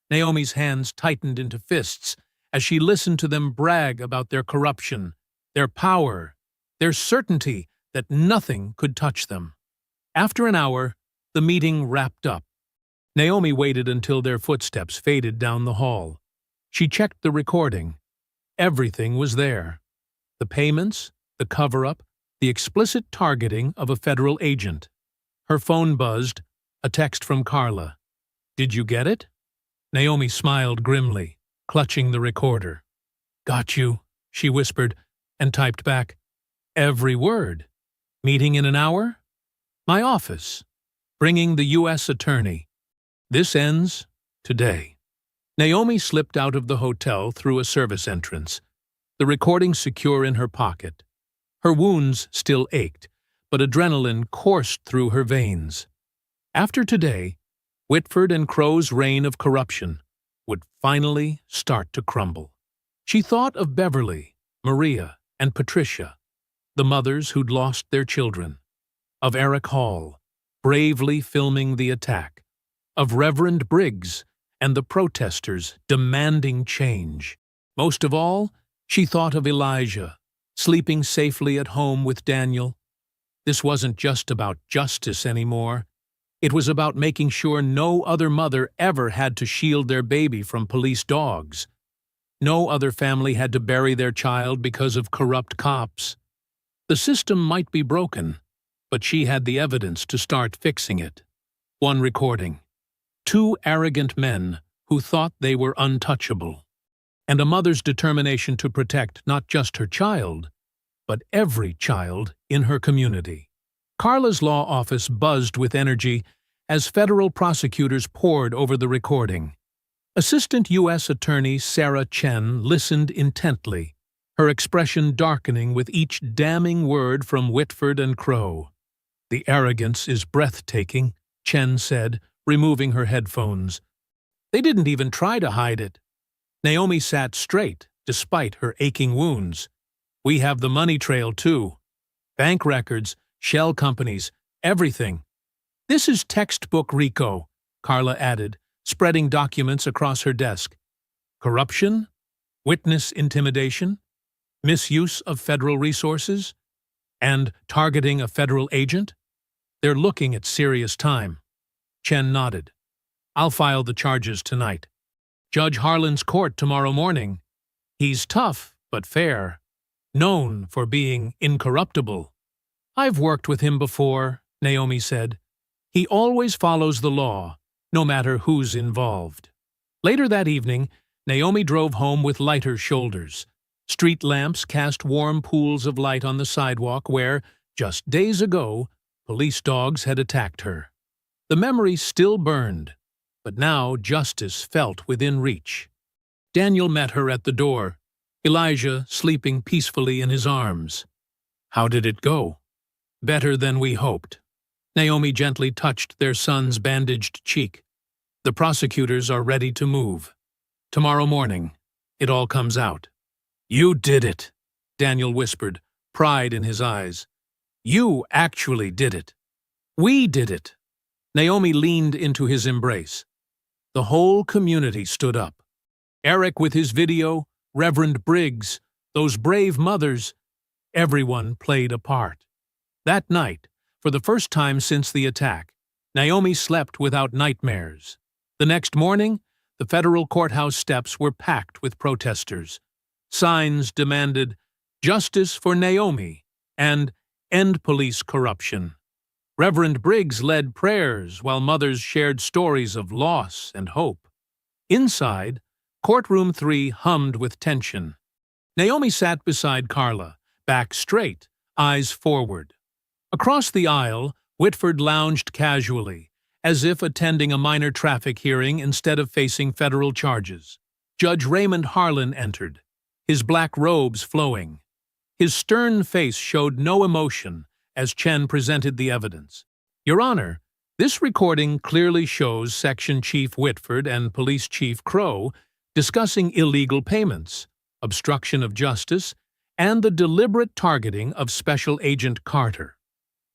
[SPEAKER 1] Naomi's hands tightened into fists as she listened to them brag about their corruption, their power, their certainty that nothing could touch them. After an hour, the meeting wrapped up. Naomi waited until their footsteps faded down the hall. She checked the recording. Everything was there. The payments, the cover-up, the explicit targeting of a federal agent. Her phone buzzed, a text from Carla. Did you get it? Naomi smiled grimly, clutching the recorder. Got you, she whispered, and typed back. Every word. Meeting in an hour? My office. Bringing the U.S. attorney. This ends today. Naomi slipped out of the hotel through a service entrance, the recording secure in her pocket. Her wounds still ached, but adrenaline coursed through her veins. After today, Whitford and Crow's reign of corruption would finally start to crumble. She thought of Beverly, Maria, and Patricia, the mothers who'd lost their children, of Eric Hall, bravely filming the attack, of Reverend Briggs and the protesters demanding change. Most of all, She thought of Elijah, sleeping safely at home with Daniel. This wasn't just about justice anymore. It was about making sure no other mother ever had to shield their baby from police dogs. No other family had to bury their child because of corrupt cops. The system might be broken, but she had the evidence to start fixing it. One recording. Two arrogant men who thought they were untouchable. And a mother's determination to protect not just her child, but every child in her community. Carla's law office buzzed with energy as federal prosecutors pored over the recording. Assistant U.S. Attorney Sarah Chen listened intently, her expression darkening with each damning word from Whitford and Crow. "The arrogance is breathtaking," Chen said, removing her headphones. "They didn't even try to hide it." Naomi sat straight, despite her aching wounds. "We have the money trail, too. Bank records, shell companies, everything." "This is textbook RICO," Carla added, spreading documents across her desk. "Corruption? Witness intimidation? Misuse of federal resources? And targeting a federal agent? They're looking at serious time." Chen nodded. "I'll file the charges tonight. Judge Harlan's court tomorrow morning. He's tough, but fair. Known for being incorruptible." "I've worked with him before," Naomi said. "He always follows the law, no matter who's involved." Later that evening, Naomi drove home with lighter shoulders. Street lamps cast warm pools of light on the sidewalk where, just days ago, police dogs had attacked her. The memory still burned, but now justice felt within reach. Daniel met her at the door, Elijah sleeping peacefully in his arms. "How did it go?" "Better than we hoped." Naomi gently touched their son's bandaged cheek. "The prosecutors are ready to move. Tomorrow morning, it all comes out." "You did it," Daniel whispered, pride in his eyes. "You actually did it." "We did it." Naomi leaned into his embrace. The whole community stood up. Eric with his video, Reverend Briggs, those brave mothers, everyone played a part. That night, for the first time since the attack, Naomi slept without nightmares. The next morning, the federal courthouse steps were packed with protesters. Signs demanded "Justice for Naomi" and "End police corruption." Reverend Briggs led prayers while mothers shared stories of loss and hope. Inside, Courtroom 3 hummed with tension. Naomi sat beside Carla, back straight, eyes forward. Across the aisle, Whitford lounged casually, as if attending a minor traffic hearing instead of facing federal charges. Judge Raymond Harlan entered, his black robes flowing. His stern face showed no emotion as Chen presented the evidence. "Your Honor, this recording clearly shows Section Chief Whitford and Police Chief Crow discussing illegal payments, obstruction of justice, and the deliberate targeting of Special Agent Carter."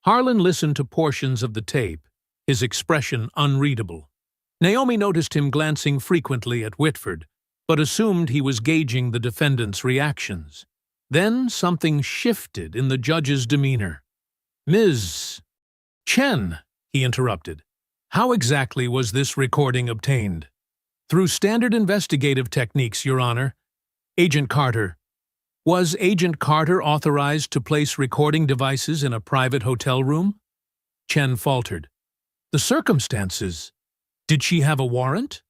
[SPEAKER 1] Harlan listened to portions of the tape, his expression unreadable. Naomi noticed him glancing frequently at Whitford, but assumed he was gauging the defendant's reactions. Then something shifted in the judge's demeanor. "Ms. Chen," he interrupted, "how exactly was this recording obtained?" "Through standard investigative techniques, Your Honor. Agent Carter." "Was Agent Carter authorized to place recording devices in a private hotel room?" Chen faltered. "The circumstances. Did she have a warrant?"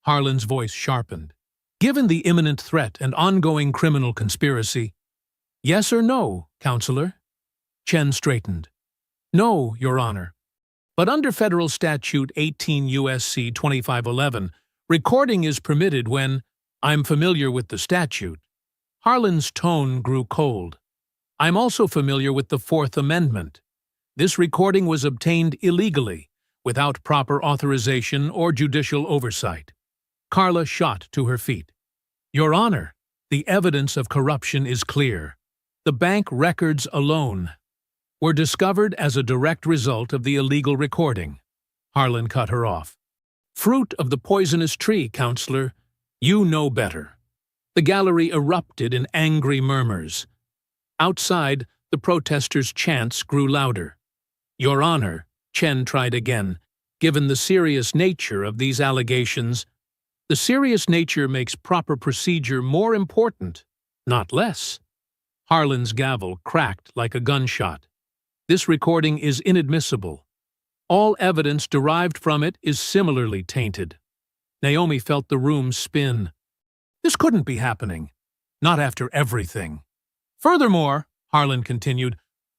[SPEAKER 1] Harlan's voice sharpened. "Given the imminent threat and ongoing criminal conspiracy." "Yes or no, Counselor?" Chen straightened. "No, Your Honor. But under Federal Statute 18 U.S.C. 2511, recording is permitted when—" "I'm familiar with the statute." Harlan's tone grew cold. "I'm also familiar with the Fourth Amendment. This recording was obtained illegally, without proper authorization or judicial oversight." Carla shot to her feet. "Your Honor, the evidence of corruption is clear. The bank records alone were discovered as a direct result of the illegal recording." Harlan cut her off. "Fruit of the poisonous tree, Counselor. You know better." The gallery erupted in angry murmurs. Outside, the protesters' chants grew louder. "Your Honor," Chen tried again, "given the serious nature of these allegations, the serious nature makes proper procedure more important, not less." Harlan's gavel cracked like a gunshot. "This recording is inadmissible. All evidence derived from it is similarly tainted." Naomi felt the room spin. This couldn't be happening. Not after everything. "Furthermore," Harlan continued,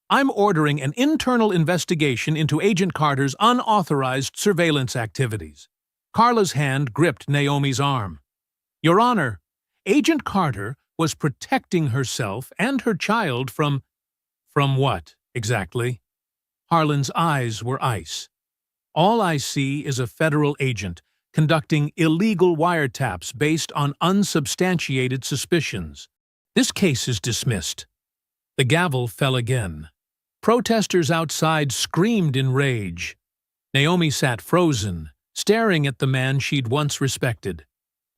[SPEAKER 1] "I'm ordering an internal investigation into Agent Carter's unauthorized surveillance activities." Carla's hand gripped Naomi's arm. "Your Honor, Agent Carter was protecting herself and her child from—" "From what, exactly?" Harlan's eyes were ice. "All I see is a federal agent conducting illegal wiretaps based on unsubstantiated suspicions. This case is dismissed." The gavel fell again. Protesters outside screamed in rage. Naomi sat frozen, staring at the man she'd once respected,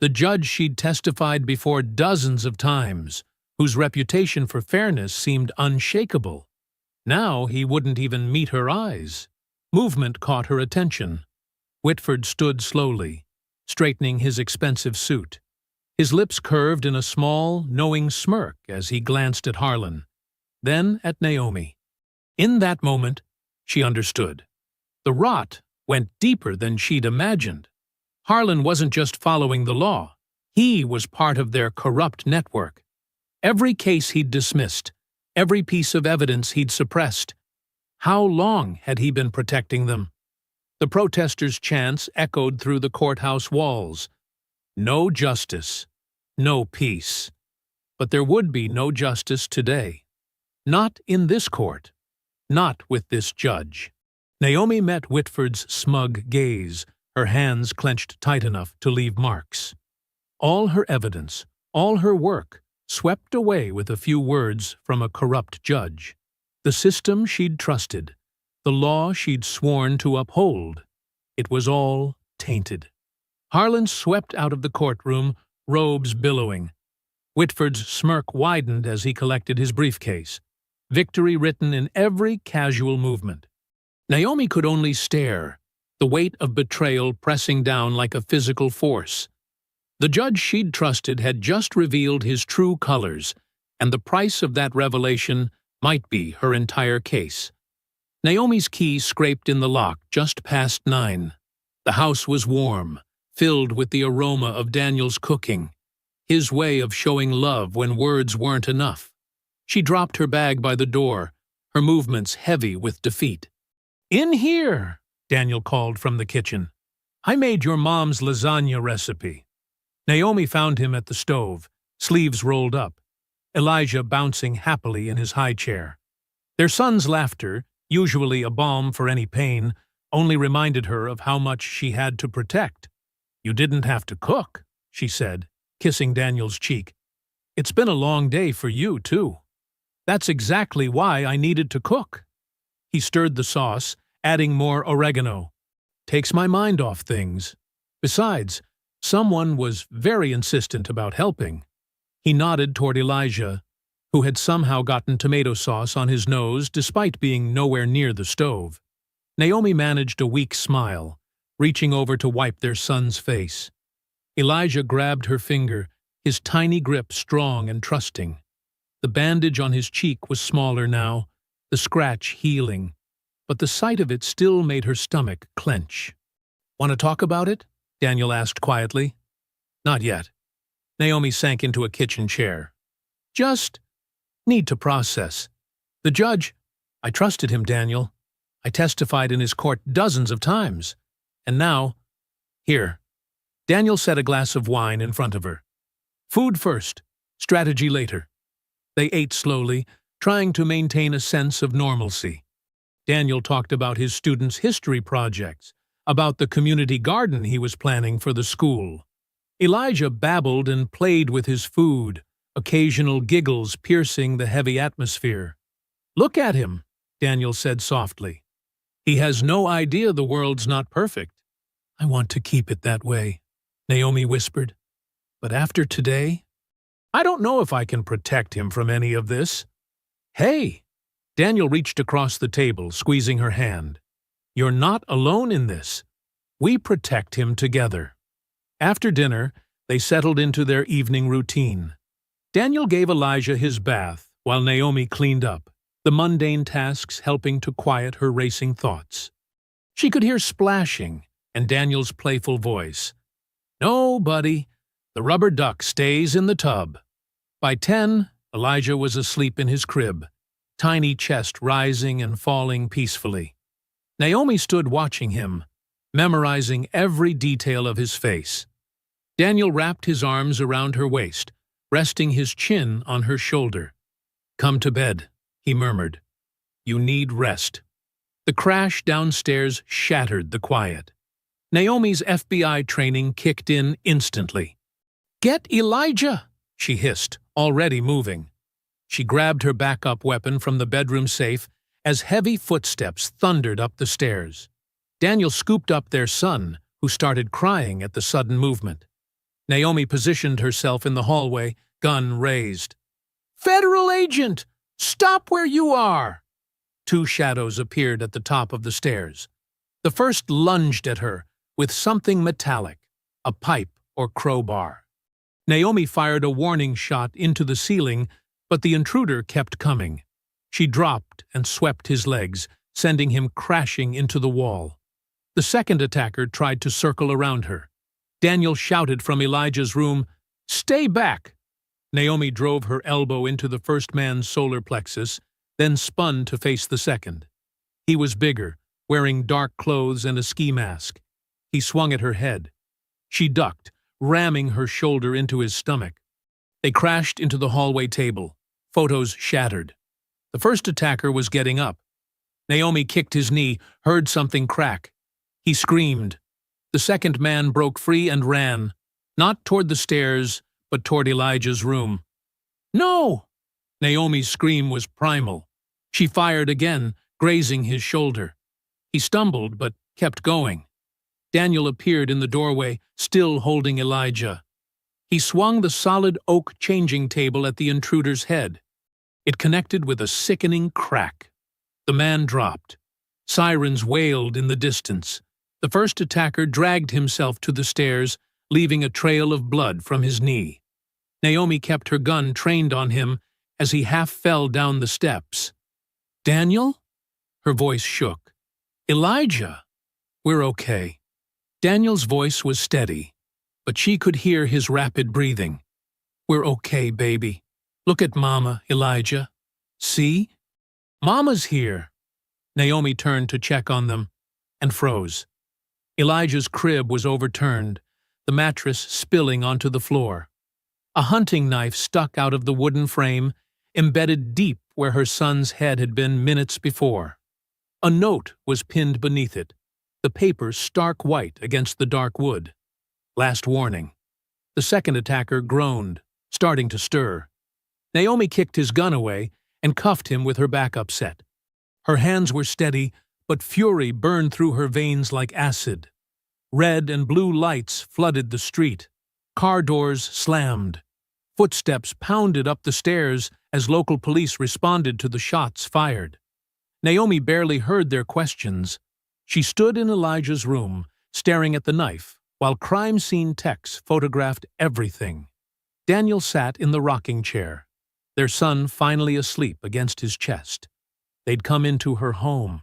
[SPEAKER 1] the judge she'd testified before dozens of times, whose reputation for fairness seemed unshakable. Now he wouldn't even meet her eyes. Movement caught her attention. Whitford stood slowly, straightening his expensive suit. His lips curved in a small, knowing smirk as he glanced at Harlan, then at Naomi. In that moment, she understood. The rot went deeper than she'd imagined. Harlan wasn't just following the law. He was part of their corrupt network. Every case he'd dismissed, every piece of evidence he'd suppressed. How long had he been protecting them? The protesters' chants echoed through the courthouse walls. No justice, no peace. But there would be no justice today. Not in this court. Not with this judge. Naomi met Whitford's smug gaze, her hands clenched tight enough to leave marks. All her evidence, all her work, swept away with a few words from a corrupt judge. The system she'd trusted, the law she'd sworn to uphold, it was all tainted. Harlan swept out of the courtroom, robes billowing. Whitford's smirk widened as he collected his briefcase, victory written in every casual movement. Naomi could only stare, the weight of betrayal pressing down like a physical force. The judge she'd trusted had just revealed his true colors, and the price of that revelation might be her entire case. Naomi's key scraped in the lock just past 9. The house was warm, filled with the aroma of Daniel's cooking, his way of showing love when words weren't enough. She dropped her bag by the door, her movements heavy with defeat. "In here," Daniel called from the kitchen. "I made your mom's lasagna recipe." Naomi found him at the stove, sleeves rolled up, Elijah bouncing happily in his high chair. Their son's laughter, usually a balm for any pain, only reminded her of how much she had to protect. "You didn't have to cook," she said, kissing Daniel's cheek. "It's been a long day for you, too." "That's exactly why I needed to cook." He stirred the sauce, adding more oregano. "Takes my mind off things. Besides, someone was very insistent about helping." He nodded toward Elijah, who had somehow gotten tomato sauce on his nose despite being nowhere near the stove. Naomi managed a weak smile, reaching over to wipe their son's face. Elijah grabbed her finger, his tiny grip strong and trusting. The bandage on his cheek was smaller now, the scratch healing, but the sight of it still made her stomach clench. "Want to talk about it?" Daniel asked quietly. "Not yet." Naomi sank into a kitchen chair. "Just need to process. The judge, I trusted him, Daniel. I testified in his court dozens of times. And now, here." Daniel set a glass of wine in front of her. "Food first, strategy later." They ate slowly, trying to maintain a sense of normalcy. Daniel talked about his students' history projects, about the community garden he was planning for the school. Elijah babbled and played with his food, occasional giggles piercing the heavy atmosphere. "Look at him," Daniel said softly. "He has no idea the world's not perfect." "I want to keep it that way," Naomi whispered. "But after today, I don't know if I can protect him from any of this. Hey! Daniel reached across the table, squeezing her hand. You're not alone in this. We protect him together. After dinner, they settled into their evening routine. Daniel gave Elijah his bath, while Naomi cleaned up, the mundane tasks helping to quiet her racing thoughts. She could hear splashing and Daniel's playful voice. No, buddy, the rubber duck stays in the tub. By 10, Elijah was asleep in his crib, tiny chest rising and falling peacefully. Naomi stood watching him, memorizing every detail of his face. Daniel wrapped his arms around her waist, resting his chin on her shoulder. Come to bed, he murmured. You need rest. The crash downstairs shattered the quiet. Naomi's FBI training kicked in instantly. Get Elijah, she hissed, already moving. She grabbed her backup weapon from the bedroom safe as heavy footsteps thundered up the stairs. Daniel scooped up their son, who started crying at the sudden movement. Naomi positioned herself in the hallway, gun raised. Federal agent! Stop where you are! Two shadows appeared at the top of the stairs. The first lunged at her with something metallic, a pipe or crowbar. Naomi fired a warning shot into the ceiling, but the intruder kept coming. She dropped and swept his legs, sending him crashing into the wall. The second attacker tried to circle around her. Daniel shouted from Elijah's room, Stay back! Naomi drove her elbow into the first man's solar plexus, then spun to face the second. He was bigger, wearing dark clothes and a ski mask. He swung at her head. She ducked, ramming her shoulder into his stomach. They crashed into the hallway table. Photos shattered. The first attacker was getting up. Naomi kicked his knee, heard something crack. He screamed. The second man broke free and ran, not toward the stairs, but toward Elijah's room. No! Naomi's scream was primal. She fired again, grazing his shoulder. He stumbled, but kept going. Daniel appeared in the doorway, still holding Elijah. He swung the solid oak changing table at the intruder's head. It connected with a sickening crack. The man dropped. Sirens wailed in the distance. The first attacker dragged himself to the stairs, leaving a trail of blood from his knee. Naomi kept her gun trained on him as he half fell down the steps. Daniel? Her voice shook. Elijah? We're okay. Daniel's voice was steady, but she could hear his rapid breathing. We're okay, baby. Look at Mama, Elijah. See? Mama's here. Naomi turned to check on them and froze. Elijah's crib was overturned, the mattress spilling onto the floor. A hunting knife stuck out of the wooden frame, embedded deep where her son's head had been minutes before. A note was pinned beneath it, the paper stark white against the dark wood. Last warning. The second attacker groaned, starting to stir. Naomi kicked his gun away and cuffed him with her backup set. Her hands were steady, but fury burned through her veins like acid. Red and blue lights flooded the street. Car doors slammed. Footsteps pounded up the stairs as local police responded to the shots fired. Naomi barely heard their questions. She stood in Elijah's room, staring at the knife, while crime scene techs photographed everything. Daniel sat in the rocking chair, their son finally asleep against his chest. They'd come into her home.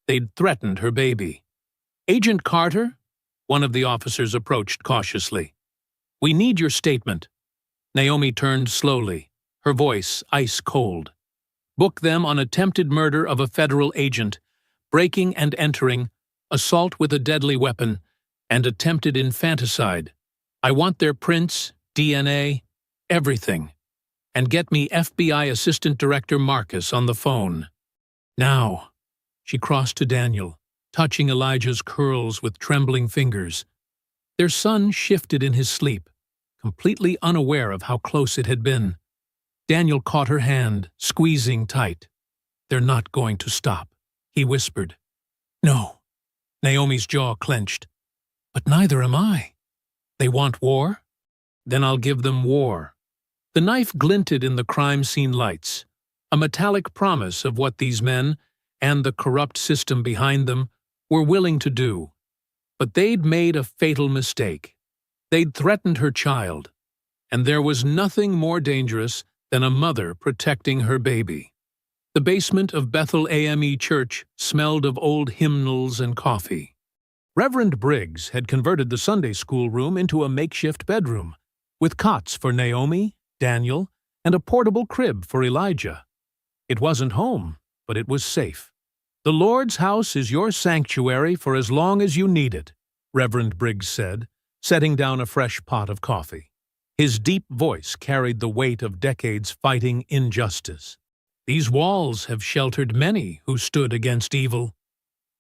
[SPEAKER 1] They'd threatened her baby. Agent Carter? One of the officers approached cautiously. We need your statement. Naomi turned slowly, her voice ice cold. Book them on attempted murder of a federal agent, breaking and entering, assault with a deadly weapon, and attempted infanticide. I want their prints, DNA, everything. And get me FBI Assistant Director Marcus on the phone. Now. She crossed to Daniel, touching Elijah's curls with trembling fingers. Their son shifted in his sleep, completely unaware of how close it had been. Daniel caught her hand, squeezing tight. They're not going to stop, he whispered. No. Naomi's jaw clenched. But neither am I. They want war? Then I'll give them war. The knife glinted in the crime scene lights, a metallic promise of what these men, and the corrupt system behind them, were willing to do. But they'd made a fatal mistake. They'd threatened her child, and there was nothing more dangerous than a mother protecting her baby. The basement of Bethel AME Church smelled of old hymnals and coffee. Reverend Briggs had converted the Sunday school room into a makeshift bedroom, with cots for Naomi, Daniel, and a portable crib for Elijah. It wasn't home, but it was safe. "The Lord's house is your sanctuary for as long as you need it," Reverend Briggs said, setting down a fresh pot of coffee. His deep voice carried the weight of decades fighting injustice. "These walls have sheltered many who stood against evil."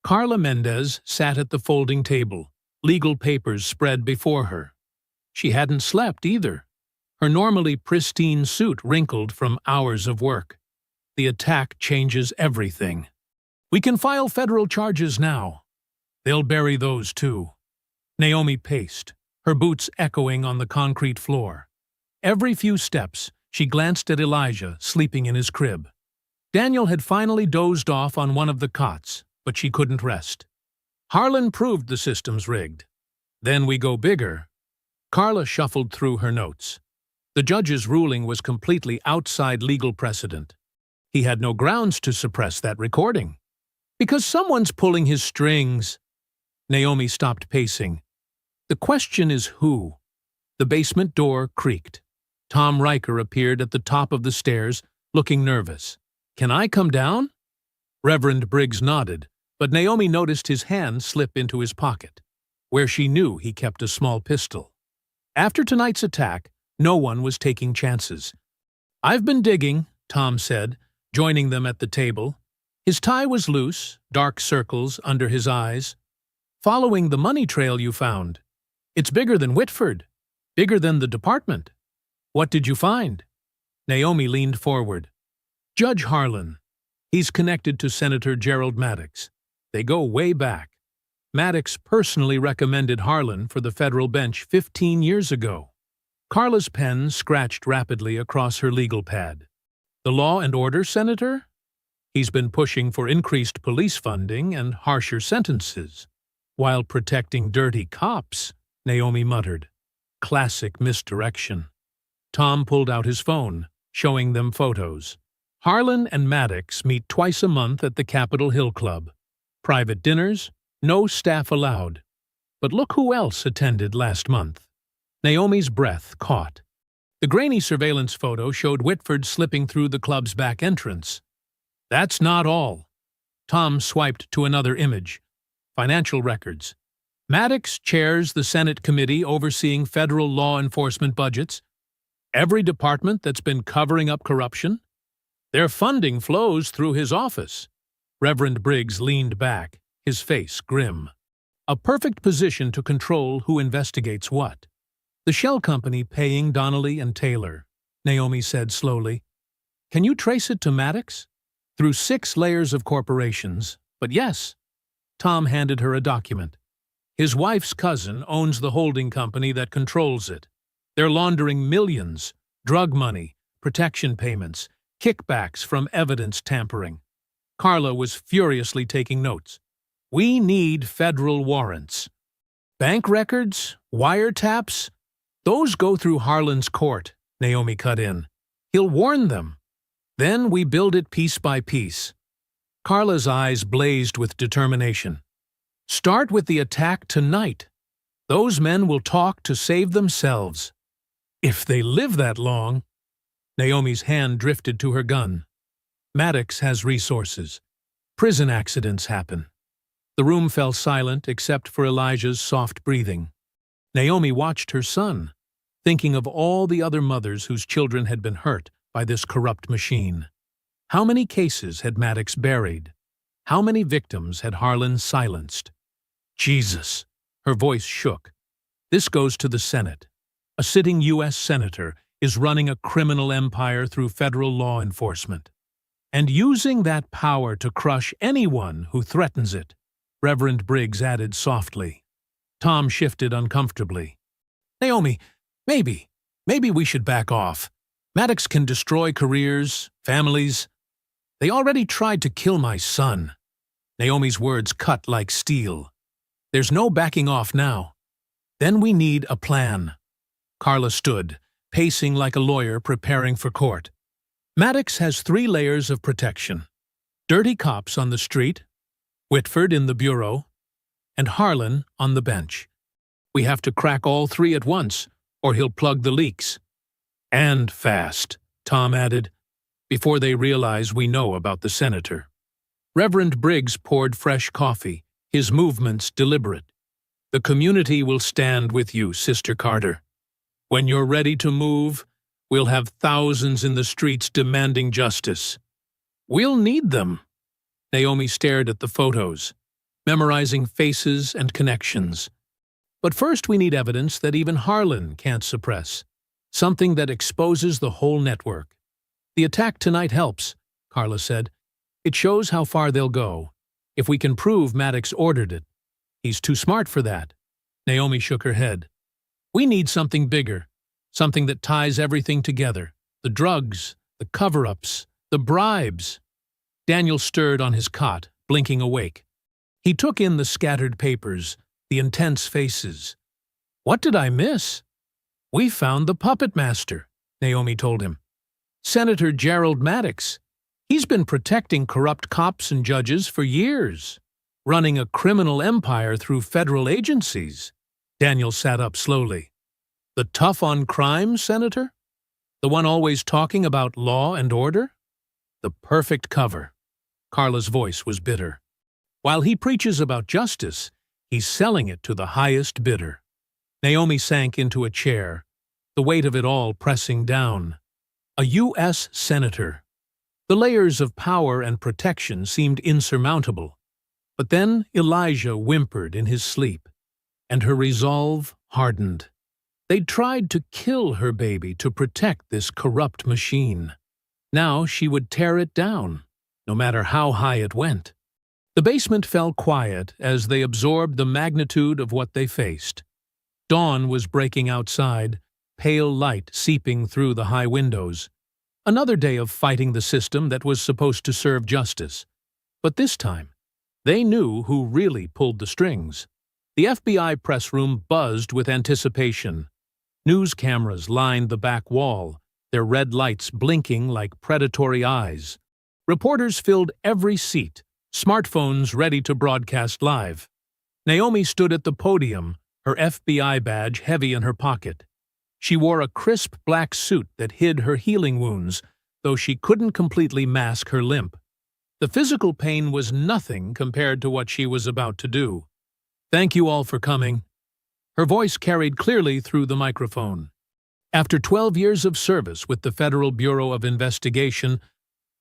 [SPEAKER 1] Carla Mendez sat at the folding table, legal papers spread before her. She hadn't slept either, her normally pristine suit wrinkled from hours of work. The attack changes everything. "We can file federal charges now. They'll bury those too." Naomi paced, her boots echoing on the concrete floor. Every few steps, she glanced at Elijah, sleeping in his crib. Daniel had finally dozed off on one of the cots, but she couldn't rest. "Harlan proved the system's rigged. Then we go bigger." Carla shuffled through her notes. The judge's ruling was completely outside legal precedent. He had no grounds to suppress that recording. "Because someone's pulling his strings." Naomi stopped pacing. "The question is who?" The basement door creaked. Tom Riker appeared at the top of the stairs, looking nervous. "Can I come down?" Reverend Briggs nodded, but Naomi noticed his hand slip into his pocket, where she knew he kept a small pistol. After tonight's attack, no one was taking chances. "I've been digging," Tom said, joining them at the table. His tie was loose, dark circles under his eyes. "Following the money trail you found. It's bigger than Whitford, bigger than the department." "What did you find?" Naomi leaned forward. "Judge Harlan. He's connected to Senator Gerald Maddox. They go way back. Maddox personally recommended Harlan for the federal bench 15 years ago." Carla's pen scratched rapidly across her legal pad. "The Law and Order Senator? He's been pushing for increased police funding and harsher sentences, while protecting dirty cops," Naomi muttered. Classic misdirection. Tom pulled out his phone, showing them photos. "Harlan and Maddox meet twice a month at the Capitol Hill Club. Private dinners, no staff allowed. But look who else attended last month." Naomi's breath caught. The grainy surveillance photo showed Whitford slipping through the club's back entrance. "That's not all." Tom swiped to another image. Financial records. "Maddox chairs the Senate committee overseeing federal law enforcement budgets. Every department that's been covering up corruption. Their funding flows through his office." Reverend Briggs leaned back, his face grim. "A perfect position to control who investigates what." "The shell company paying Donnelly and Taylor," Naomi said slowly. "Can you trace it to Maddox?" "Through 6 layers of corporations, but yes." Tom handed her a document. "His wife's cousin owns the holding company that controls it. They're laundering millions, drug money, protection payments, kickbacks from evidence tampering." Carla was furiously taking notes. "We need federal warrants. Bank records, wiretaps, those go through Harlan's court," Naomi cut in. "He'll warn them. Then we build it piece by piece." Carla's eyes blazed with determination. "Start with the attack tonight. Those men will talk to save themselves. If they live that long." Naomi's hand drifted to her gun. "Maddox has resources. Prison accidents happen." The room fell silent except for Elijah's soft breathing. Naomi watched her son, thinking of all the other mothers whose children had been hurt by this corrupt machine. How many cases had Maddox buried? How many victims had Harlan silenced? "Jesus!" Her voice shook. "This goes to the Senate. A sitting U.S. senator is running a criminal empire through federal law enforcement, and using that power to crush anyone who threatens it," Reverend Briggs added softly. Tom shifted uncomfortably. "Naomi, maybe we should back off. Maddox can destroy careers, families. They already tried to kill my son. Naomi's words cut like steel. There's no backing off now. Then we need a plan. Carla stood, pacing like a lawyer preparing for court. Maddox has 3 layers of protection. Dirty cops on the street, Whitford in the bureau, and Harlan on the bench. We have to crack all 3 at once, or he'll plug the leaks. And fast, Tom added, before they realize we know about the senator. Reverend Briggs poured fresh coffee, his movements deliberate. The community will stand with you, Sister Carter. When you're ready to move, we'll have thousands in the streets demanding justice. We'll need them. Naomi stared at the photos, memorizing faces and connections. But first we need evidence that even Harlan can't suppress, something that exposes the whole network. The attack tonight helps, Carla said. It shows how far they'll go. If we can prove Maddox ordered it. He's too smart for that. Naomi shook her head. We need something bigger, something that ties everything together. The drugs, the cover-ups, the bribes. Daniel stirred on his cot, blinking awake. He took in the scattered papers, the intense faces. What did I miss? We found the puppet master, Naomi told him. Senator Gerald Maddox. He's been protecting corrupt cops and judges for years, running a criminal empire through federal agencies. Daniel sat up slowly. The tough on crime senator? The one always talking about law and order? The perfect cover. Carla's voice was bitter. While he preaches about justice, he's selling it to the highest bidder. Naomi sank into a chair, the weight of it all pressing down. A U.S. senator. The layers of power and protection seemed insurmountable. But then Elijah whimpered in his sleep, and her resolve hardened. They'd tried to kill her baby to protect this corrupt machine. Now she would tear it down, no matter how high it went. The basement fell quiet as they absorbed the magnitude of what they faced. Dawn was breaking outside, pale light seeping through the high windows. Another day of fighting the system that was supposed to serve justice. But this time, they knew who really pulled the strings. The FBI press room buzzed with anticipation. News cameras lined the back wall, their red lights blinking like predatory eyes. Reporters filled every seat, smartphones ready to broadcast live. Naomi stood at the podium, her FBI badge heavy in her pocket. She wore a crisp black suit that hid her healing wounds, though she couldn't completely mask her limp. The physical pain was nothing compared to what she was about to do. Thank you all for coming. Her voice carried clearly through the microphone. After 12 years of service with the Federal Bureau of Investigation,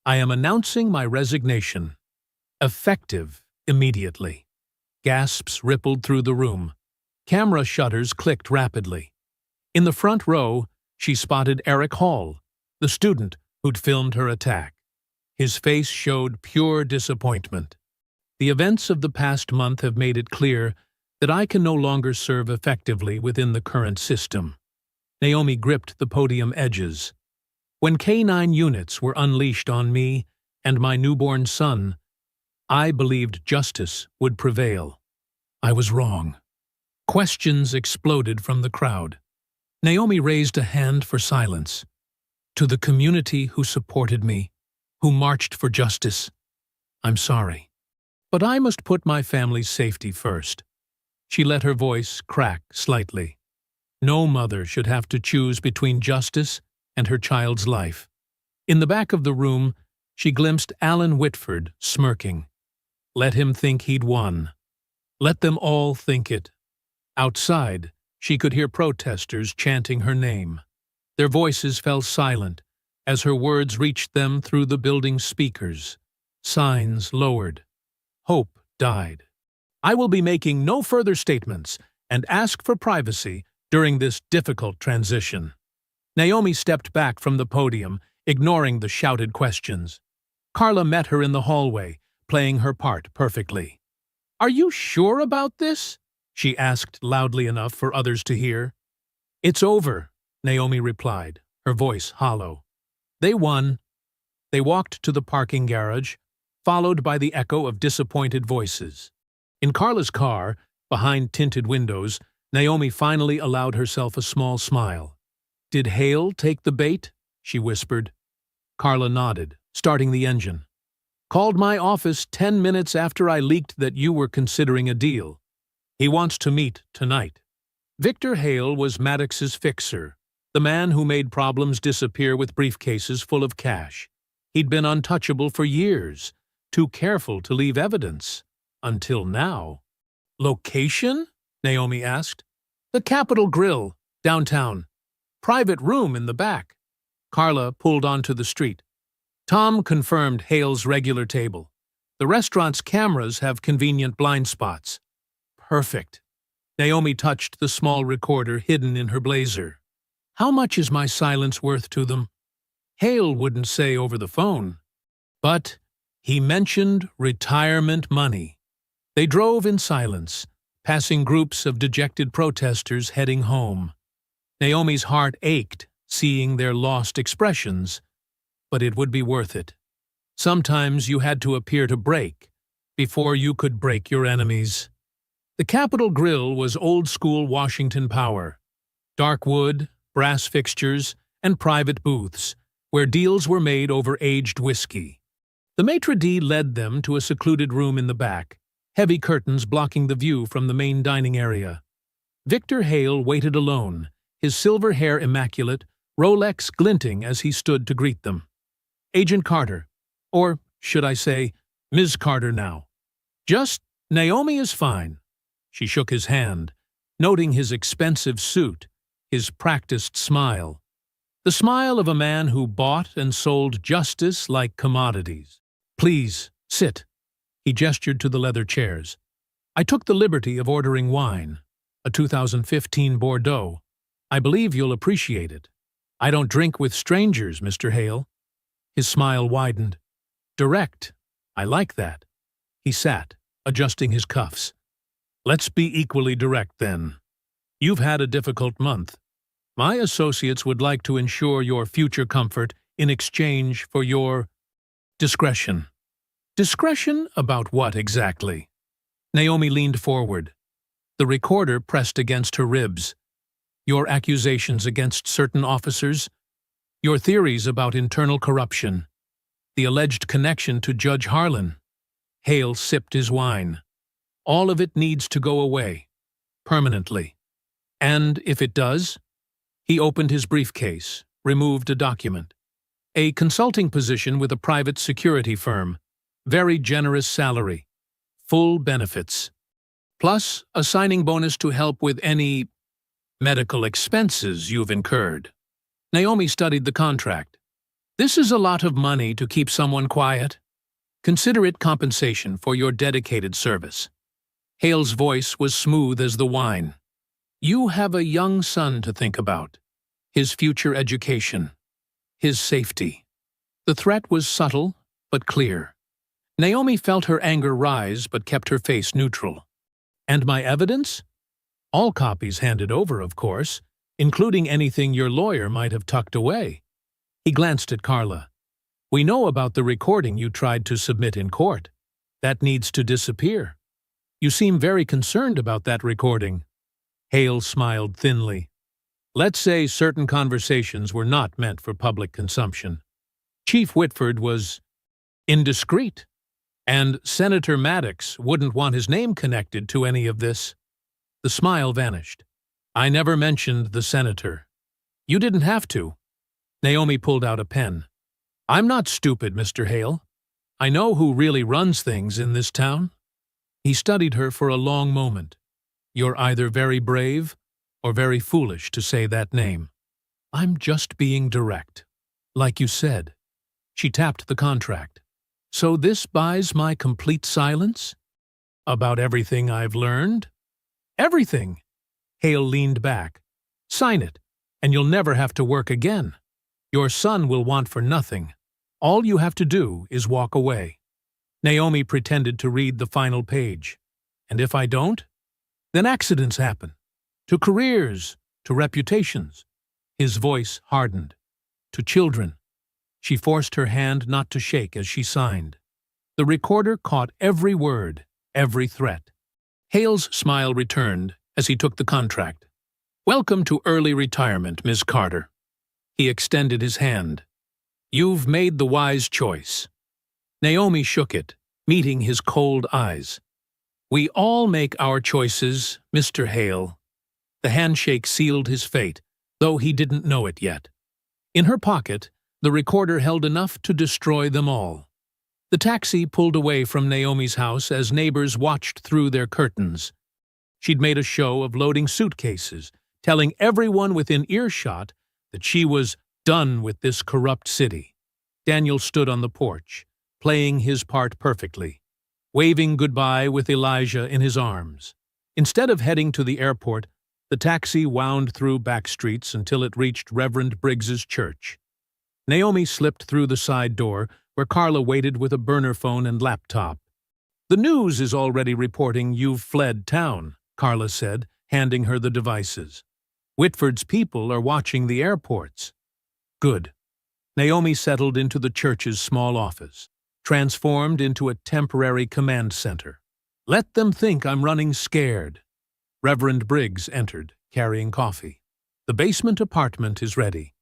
[SPEAKER 1] I am announcing my resignation. Effective immediately. Gasps rippled through the room. Camera shutters clicked rapidly. In the front row, she spotted Eric Hall, the student who'd filmed her attack. His face showed pure disappointment. The events of the past month have made it clear that I can no longer serve effectively within the current system. Naomi gripped the podium edges. When K-9 units were unleashed on me and my newborn son, I believed justice would prevail. I was wrong. Questions exploded from the crowd. Naomi raised a hand for silence. To the community who supported me, who marched for justice, I'm sorry. But I must put my family's safety first. She let her voice crack slightly. No mother should have to choose between justice and her child's life. In the back of the room, she glimpsed Alan Whitford smirking. Let him think he'd won. Let them all think it. Outside, she could hear protesters chanting her name. Their voices fell silent as her words reached them through the building's speakers. Signs lowered. Hope died. I will be making no further statements and ask for privacy during this difficult transition. Naomi stepped back from the podium, ignoring the shouted questions. Carla met her in the hallway, playing her part perfectly. Are you sure about this? She asked loudly enough for others to hear. It's over, Naomi replied, her voice hollow. They won. They walked to the parking garage, followed by the echo of disappointed voices. In Carla's car, behind tinted windows, Naomi finally allowed herself a small smile. "Did Hale take the bait?" she whispered. Carla nodded, starting the engine. "Called my office 10 minutes after I leaked that you were considering a deal. He wants to meet tonight." Victor Hale was Maddox's fixer, the man who made problems disappear with briefcases full of cash. He'd been untouchable for years, too careful to leave evidence. Until now. "Location?" Naomi asked. "The Capitol Grill, downtown. Private room in the back." Carla pulled onto the street. Tom confirmed Hale's regular table. "The restaurant's cameras have convenient blind spots." "Perfect." Naomi touched the small recorder hidden in her blazer. "How much is my silence worth to them?" Hale wouldn't say over the phone. But he mentioned retirement money. They drove in silence, passing groups of dejected protesters heading home. Naomi's heart ached, seeing their lost expressions, but it would be worth it. Sometimes you had to appear to break, before you could break your enemies. The Capitol Grill was old-school Washington power. Dark wood, brass fixtures, and private booths, where deals were made over aged whiskey. The maitre d' led them to a secluded room in the back, heavy curtains blocking the view from the main dining area. Victor Hale waited alone, his silver hair immaculate, Rolex glinting as he stood to greet them. "Agent Carter, or should I say, Ms. Carter now." "Just, Naomi is fine." She shook his hand, noting his expensive suit, his practiced smile. The smile of a man who bought and sold justice like commodities. "Please, sit." He gestured to the leather chairs. "I took the liberty of ordering wine, a 2015 Bordeaux. I believe you'll appreciate it. I don't drink with strangers, Mr. Hale." His smile widened. "Direct. I like that." He sat, adjusting his cuffs. "Let's be equally direct, then. You've had a difficult month. My associates would like to ensure your future comfort in exchange for your discretion." "Discretion about what exactly?" Naomi leaned forward. The recorder pressed against her ribs. "Your accusations against certain officers, your theories about internal corruption, the alleged connection to Judge Harlan." Hale sipped his wine. "All of it needs to go away. Permanently. And if it does?" He opened his briefcase, removed a document. "A consulting position with a private security firm. Very generous salary. Full benefits. Plus a signing bonus to help with any medical expenses you've incurred." Naomi studied the contract. "This is a lot of money to keep someone quiet. Consider it compensation for your dedicated service." Hale's voice was smooth as the wine. "You have a young son to think about. His future education. His safety." The threat was subtle, but clear. Naomi felt her anger rise but kept her face neutral. "And my evidence?" "All copies handed over, of course, including anything your lawyer might have tucked away." He glanced at Carla. "We know about the recording you tried to submit in court. That needs to disappear. You seem very concerned about that recording." Hale smiled thinly. "Let's say certain conversations were not meant for public consumption. Chief Whitford was indiscreet, and Senator Maddox wouldn't want his name connected to any of this." The smile vanished. "I never mentioned the senator." "You didn't have to." Naomi pulled out a pen. "I'm not stupid, Mr. Hale. I know who really runs things in this town." He studied her for a long moment. "You're either very brave or very foolish to say that name." "I'm just being direct. Like you said." She tapped the contract. "So this buys my complete silence? About everything I've learned?" "Everything." Hale leaned back. "Sign it, and you'll never have to work again. Your son will want for nothing. All you have to do is walk away." Naomi pretended to read the final page. "And if I don't? Then accidents happen. To careers, to reputations." His voice hardened. "To children. She forced her hand not to shake as she signed. The recorder caught every word, every threat. Hale's smile returned as he took the contract. "Welcome to early retirement, Miss Carter." He extended his hand. "You've made the wise choice." Naomi shook it, meeting his cold eyes. "We all make our choices, Mr. Hale." The handshake sealed his fate, though he didn't know it yet. In her pocket, the recorder held enough to destroy them all. The taxi pulled away from Naomi's house as neighbors watched through their curtains. She'd made a show of loading suitcases, telling everyone within earshot that she was done with this corrupt city. Daniel stood on the porch, playing his part perfectly, waving goodbye with Elijah in his arms. Instead of heading to the airport, the taxi wound through back streets until it reached Reverend Briggs's church. Naomi slipped through the side door, where Carla waited with a burner phone and laptop. "The news is already reporting you've fled town," Carla said, handing her the devices. "Whitford's people are watching the airports." "Good." Naomi settled into the church's small office, transformed into a temporary command center. "Let them think I'm running scared." Reverend Briggs entered, carrying coffee. "The basement apartment is ready.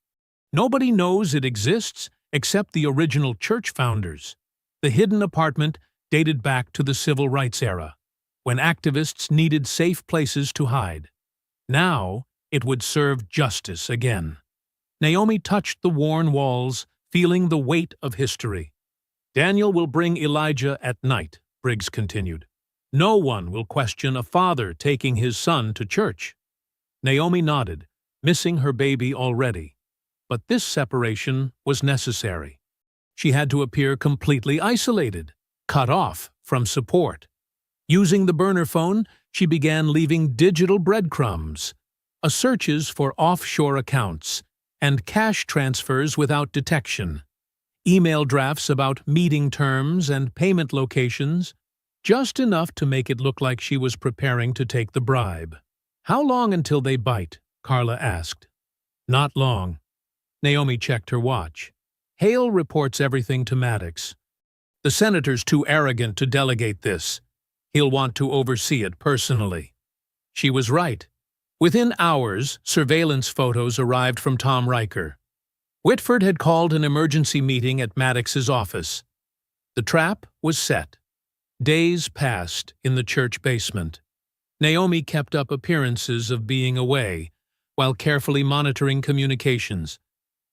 [SPEAKER 1] Nobody knows it exists except the original church founders. The hidden apartment dated back to the civil rights era, when activists needed safe places to hide. Now it would serve justice again." Naomi touched the worn walls, feeling the weight of history. "Daniel will bring Elijah at night," Briggs continued. "No one will question a father taking his son to church." Naomi nodded, missing her baby already. But this separation was necessary. She had to appear completely isolated, cut off from support. Using the burner phone, she began leaving digital breadcrumbs, searches for offshore accounts, and cash transfers without detection, email drafts about meeting terms and payment locations, just enough to make it look like she was preparing to take the bribe. "How long until they bite?" Carla asked. "Not long." Naomi checked her watch. "Hale reports everything to Maddox. The senator's too arrogant to delegate this. He'll want to oversee it personally." She was right. Within hours, surveillance photos arrived from Tom Riker. Whitford had called an emergency meeting at Maddox's office. The trap was set. Days passed in the church basement. Naomi kept up appearances of being away, while carefully monitoring communications.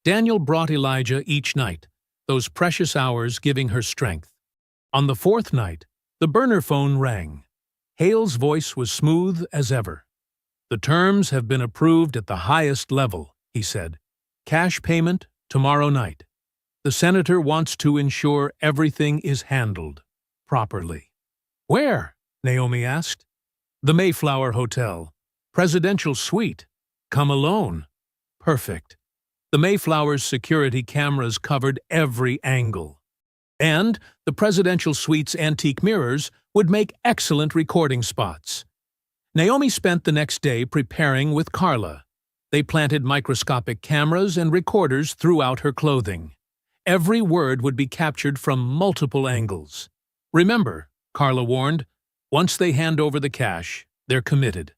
[SPEAKER 1] Daniel brought Elijah each night, those precious hours giving her strength. On the fourth night, the burner phone rang. Hale's voice was smooth as ever. "The terms have been approved at the highest level," he said. "Cash payment tomorrow night. The senator wants to ensure everything is handled properly." "Where?" Naomi asked. "The Mayflower Hotel. Presidential suite. Come alone." "Perfect." The Mayflower's security cameras covered every angle. And the presidential suite's antique mirrors would make excellent recording spots. Naomi spent the next day preparing with Carla. They planted microscopic cameras and recorders throughout her clothing. Every word would be captured from multiple angles. "Remember," Carla warned, "once they hand over the cash, they're committed.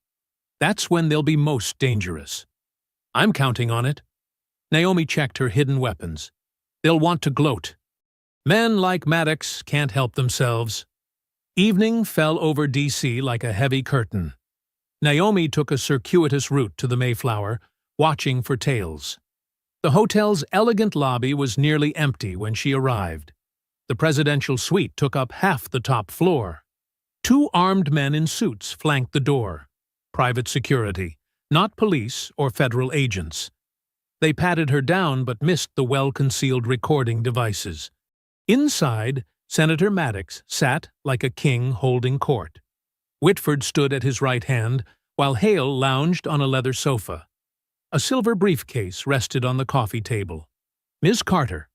[SPEAKER 1] That's when they'll be most dangerous." "I'm counting on it." Naomi checked her hidden weapons. "They'll want to gloat. Men like Maddox can't help themselves." Evening fell over D.C. like a heavy curtain. Naomi took a circuitous route to the Mayflower, watching for tails. The hotel's elegant lobby was nearly empty when she arrived. The presidential suite took up half the top floor. Two armed men in suits flanked the door. Private security, not police or federal agents. They patted her down but missed the well-concealed recording devices. Inside, Senator Maddox sat like a king holding court. Whitford stood at his right hand, while Hale lounged on a leather sofa. A silver briefcase rested on the coffee table. "Ms. Carter."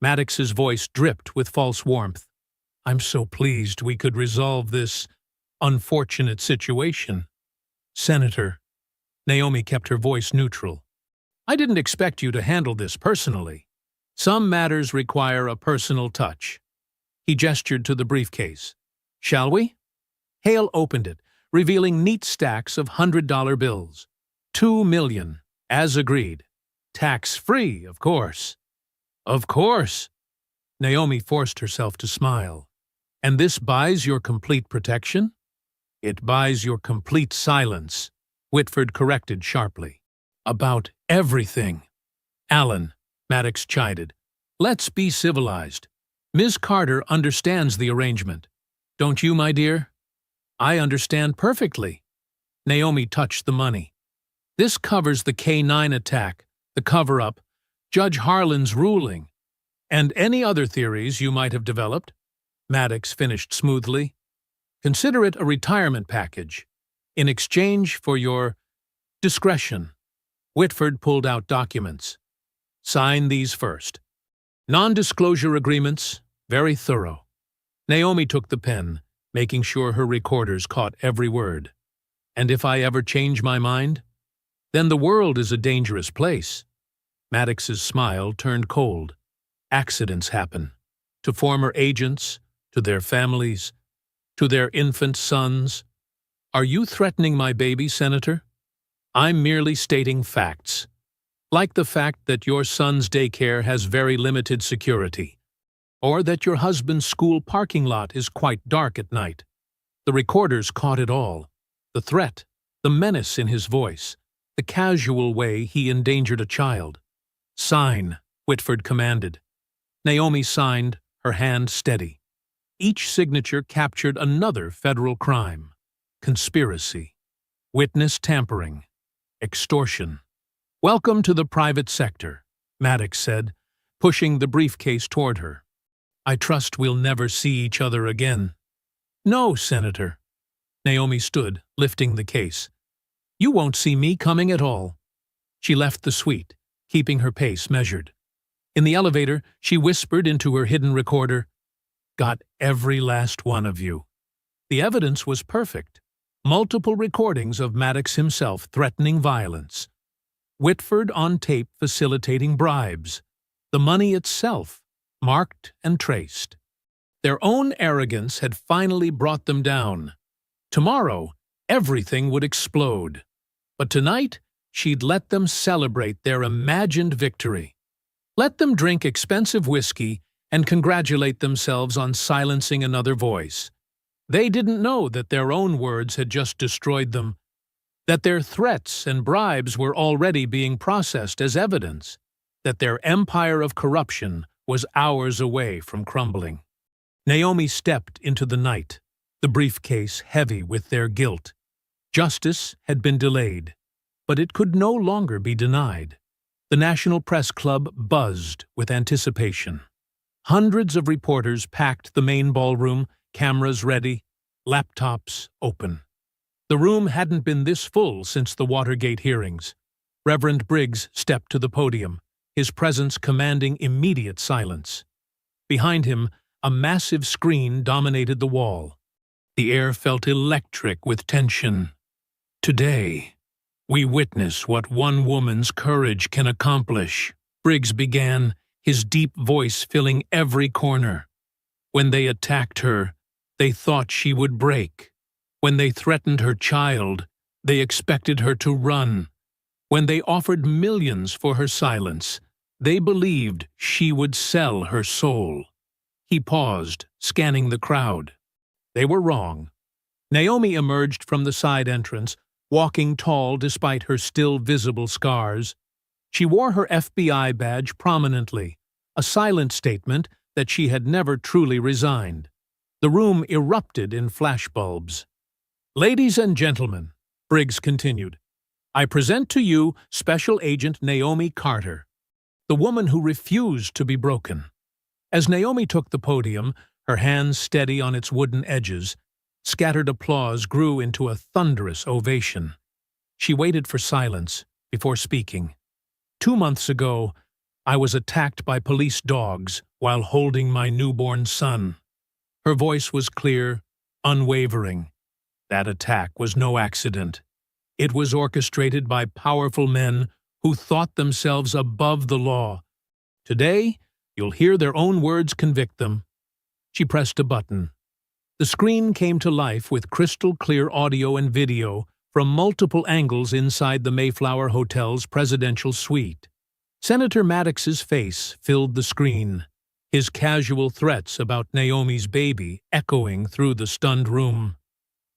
[SPEAKER 1] Maddox's voice dripped with false warmth. "I'm so pleased we could resolve this unfortunate situation." "Senator." Naomi kept her voice neutral. "I didn't expect you to handle this personally." Some matters require a personal touch. He gestured to the briefcase. Shall we? Hale opened it, revealing neat stacks of $100 bills. 2 million, as agreed. Tax-free, of course. Of course. Naomi forced herself to smile. And this buys your complete protection? It buys your complete silence, Whitford corrected sharply. About everything. Alan, Maddox chided. Let's be civilized. Ms. Carter understands the arrangement. Don't you, my dear? I understand perfectly. Naomi touched the money. This covers the K9 attack, the cover-up, Judge Harlan's ruling, and any other theories you might have developed. Maddox finished smoothly. Consider it a retirement package, in exchange for your discretion. Whitford pulled out documents. Sign these first. Non-disclosure agreements, very thorough. Naomi took the pen, making sure her recorders caught every word. And if I ever change my mind? Then the world is a dangerous place. Maddox's smile turned cold. Accidents happen. To former agents, to their families, to their infant sons. Are you threatening my baby, Senator? I'm merely stating facts. Like the fact that your son's daycare has very limited security, or that your husband's school parking lot is quite dark at night. The recorders caught it all. The threat, the menace in his voice, the casual way he endangered a child. Sign, Whitford commanded. Naomi signed, her hand steady. Each signature captured another federal crime. Conspiracy, witness tampering, extortion. Welcome to the private sector, Maddox said, pushing the briefcase toward her. I trust we'll never see each other again. No, Senator. Naomi stood, lifting the case. You won't see me coming at all. She left the suite, keeping her pace measured. In the elevator, she whispered into her hidden recorder, Got every last one of you. The evidence was perfect. Multiple recordings of Maddox himself threatening violence. Whitford on tape facilitating bribes. The money itself, marked and traced. Their own arrogance had finally brought them down. Tomorrow, everything would explode. But tonight, she'd let them celebrate their imagined victory. Let them drink expensive whiskey and congratulate themselves on silencing another voice. They didn't know that their own words had just destroyed them, that their threats and bribes were already being processed as evidence, that their empire of corruption was hours away from crumbling. Naomi stepped into the night, the briefcase heavy with their guilt. Justice had been delayed, but it could no longer be denied. The National Press Club buzzed with anticipation. Hundreds of reporters packed the main ballroom, cameras ready, laptops open. The room hadn't been this full since the Watergate hearings. Reverend Briggs stepped to the podium, his presence commanding immediate silence. Behind him, a massive screen dominated the wall. The air felt electric with tension. Today, we witness what one woman's courage can accomplish, Briggs began, his deep voice filling every corner. When they attacked her, they thought she would break. When they threatened her child, they expected her to run. When they offered millions for her silence, they believed she would sell her soul. He paused, scanning the crowd. They were wrong. Naomi emerged from the side entrance, walking tall despite her still visible scars. She wore her FBI badge prominently, a silent statement that she had never truly resigned. The room erupted in flashbulbs. Ladies and gentlemen, Briggs continued, I present to you Special Agent Naomi Carter, the woman who refused to be broken. As Naomi took the podium, her hands steady on its wooden edges, scattered applause grew into a thunderous ovation. She waited for silence before speaking. 2 months ago, I was attacked by police dogs while holding my newborn son. Her voice was clear, unwavering. That attack was no accident. It was orchestrated by powerful men who thought themselves above the law. Today, You'll hear their own words convict them." She pressed a button. The screen came to life with crystal-clear audio and video from multiple angles inside the Mayflower Hotel's presidential suite. Senator Maddox's face filled the screen, his casual threats about Naomi's baby echoing through the stunned room.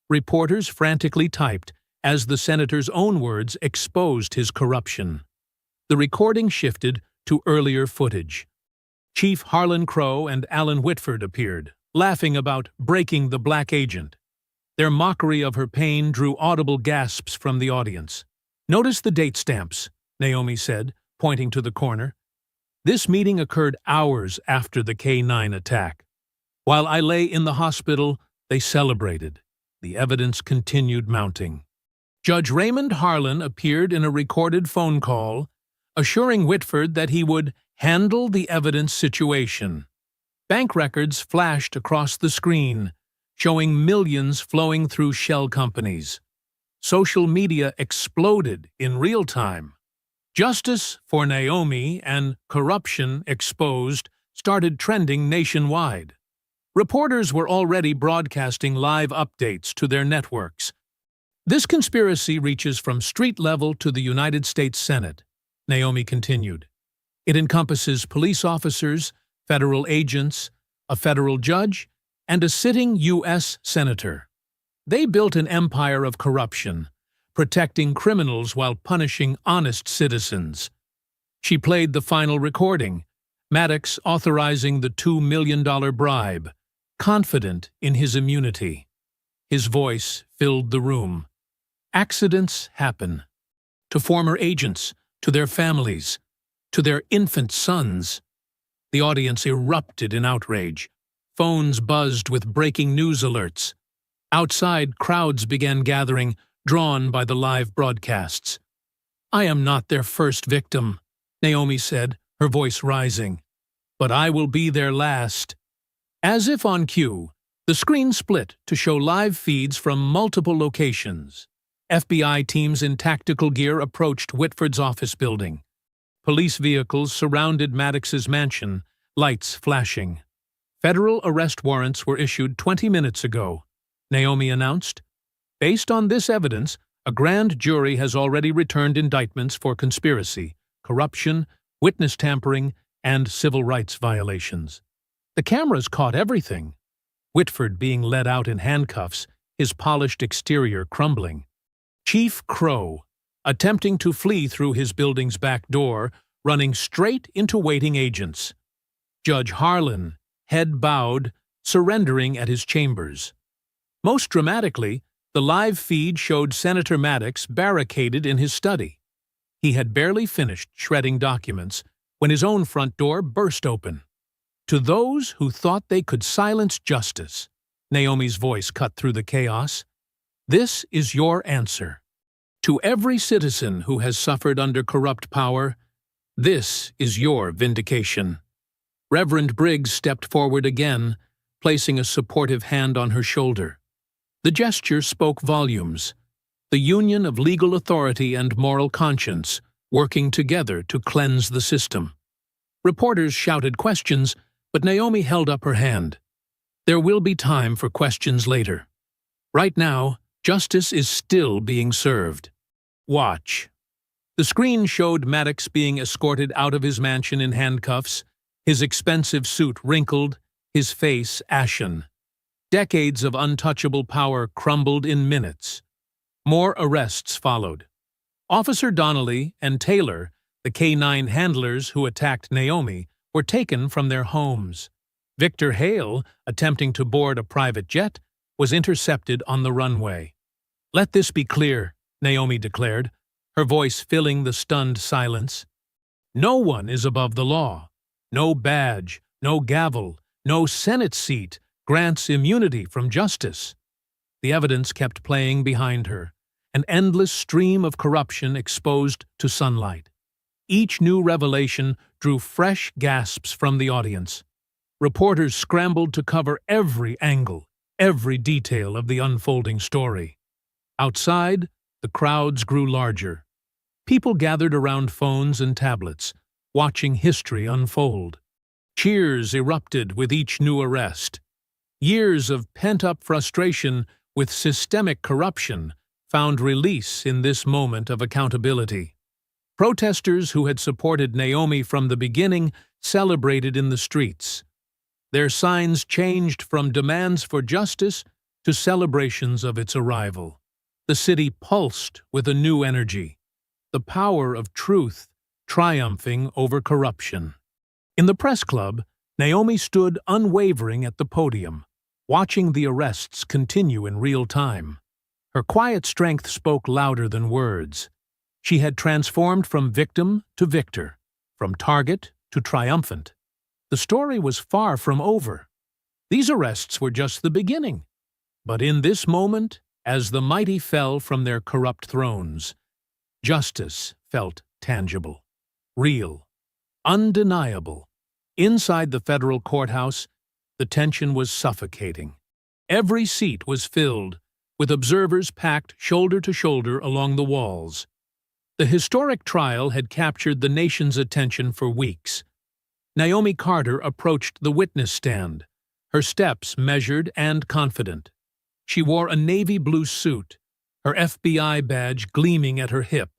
[SPEAKER 1] Reporters frantically typed as the senator's own words exposed his corruption. The recording shifted to earlier footage. Chief Harlan Crow and Alan Whitford appeared, laughing about breaking the black agent. Their mockery of her pain drew audible gasps from the audience. "Notice the date stamps," Naomi said, pointing to the corner. "This meeting occurred hours after the K-9 attack. While I lay in the hospital, they celebrated." The evidence continued mounting. Judge Raymond Harlan appeared in a recorded phone call, assuring Whitford that he would handle the evidence situation. Bank records flashed across the screen, showing millions flowing through shell companies. Social media exploded in real time. "Justice for Naomi" and "Corruption Exposed" started trending nationwide. Reporters were already broadcasting live updates to their networks. "This conspiracy reaches from street level to the United States Senate," Naomi continued. "It encompasses police officers, federal agents, a federal judge, and a sitting U.S. senator. They built an empire of corruption, protecting criminals while punishing honest citizens." She played the final recording, Maddox authorizing the $2 million bribe, confident in his immunity. His voice filled the room. "Accidents happen. To former agents, to their families, to their infant sons." The audience erupted in outrage. Phones buzzed with breaking news alerts. Outside, crowds began gathering, drawn by the live broadcasts. "I am not their first victim," Naomi said, her voice rising. "But I will be their last." As if on cue, the screen split to show live feeds from multiple locations. FBI teams in tactical gear approached Whitford's office building. Police vehicles surrounded Maddox's mansion, lights flashing. "Federal arrest warrants were issued 20 minutes ago," Naomi announced. "Based on this evidence, a grand jury has already returned indictments for conspiracy, corruption, witness tampering, and civil rights violations." The cameras caught everything. Whitford being led out in handcuffs, his polished exterior crumbling. Chief Crow, attempting to flee through his building's back door, running straight into waiting agents. Judge Harlan, head bowed, surrendering at his chambers. Most dramatically, the live feed showed Senator Maddox barricaded in his study. He had barely finished shredding documents when his own front door burst open. "To those who thought they could silence justice," Naomi's voice cut through the chaos, "this is your answer. To every citizen who has suffered under corrupt power, this is your vindication." Reverend Briggs stepped forward again, placing a supportive hand on her shoulder. The gesture spoke volumes. The union of legal authority and moral conscience working together to cleanse the system. Reporters shouted questions, but Naomi held up her hand. "There will be time for questions later. Right now, justice is still being served. Watch." The screen showed Maddox being escorted out of his mansion in handcuffs, his expensive suit wrinkled, his face ashen. Decades of untouchable power crumbled in minutes. More arrests followed. Officer Donnelly and Taylor, the K-9 handlers who attacked Naomi, were taken from their homes. Victor Hale, attempting to board a private jet, was intercepted on the runway. "Let this be clear," Naomi declared, her voice filling the stunned silence. "No one is above the law. No badge, no gavel, no Senate seat grants immunity from justice." The evidence kept playing behind her, an endless stream of corruption exposed to sunlight. Each new revelation drew fresh gasps from the audience. Reporters scrambled to cover every angle, every detail of the unfolding story. Outside, the crowds grew larger. People gathered around phones and tablets, watching history unfold. Cheers erupted with each new arrest. Years of pent-up frustration with systemic corruption found release in this moment of accountability. Protesters who had supported Naomi from the beginning celebrated in the streets. Their signs changed from demands for justice to celebrations of its arrival. The city pulsed with a new energy, the power of truth triumphing over corruption. In the press club, Naomi stood unwavering at the podium, watching the arrests continue in real time. Her quiet strength spoke louder than words. She had transformed from victim to victor, from target to triumphant. The story was far from over. These arrests were just the beginning. But in this moment, as the mighty fell from their corrupt thrones, justice felt tangible, real, undeniable. Inside the federal courthouse, the tension was suffocating. Every seat was filled, with observers packed shoulder to shoulder along the walls. The historic trial had captured the nation's attention for weeks. Naomi Carter approached the witness stand, her steps measured and confident. She wore a navy blue suit, her FBI badge gleaming at her hip.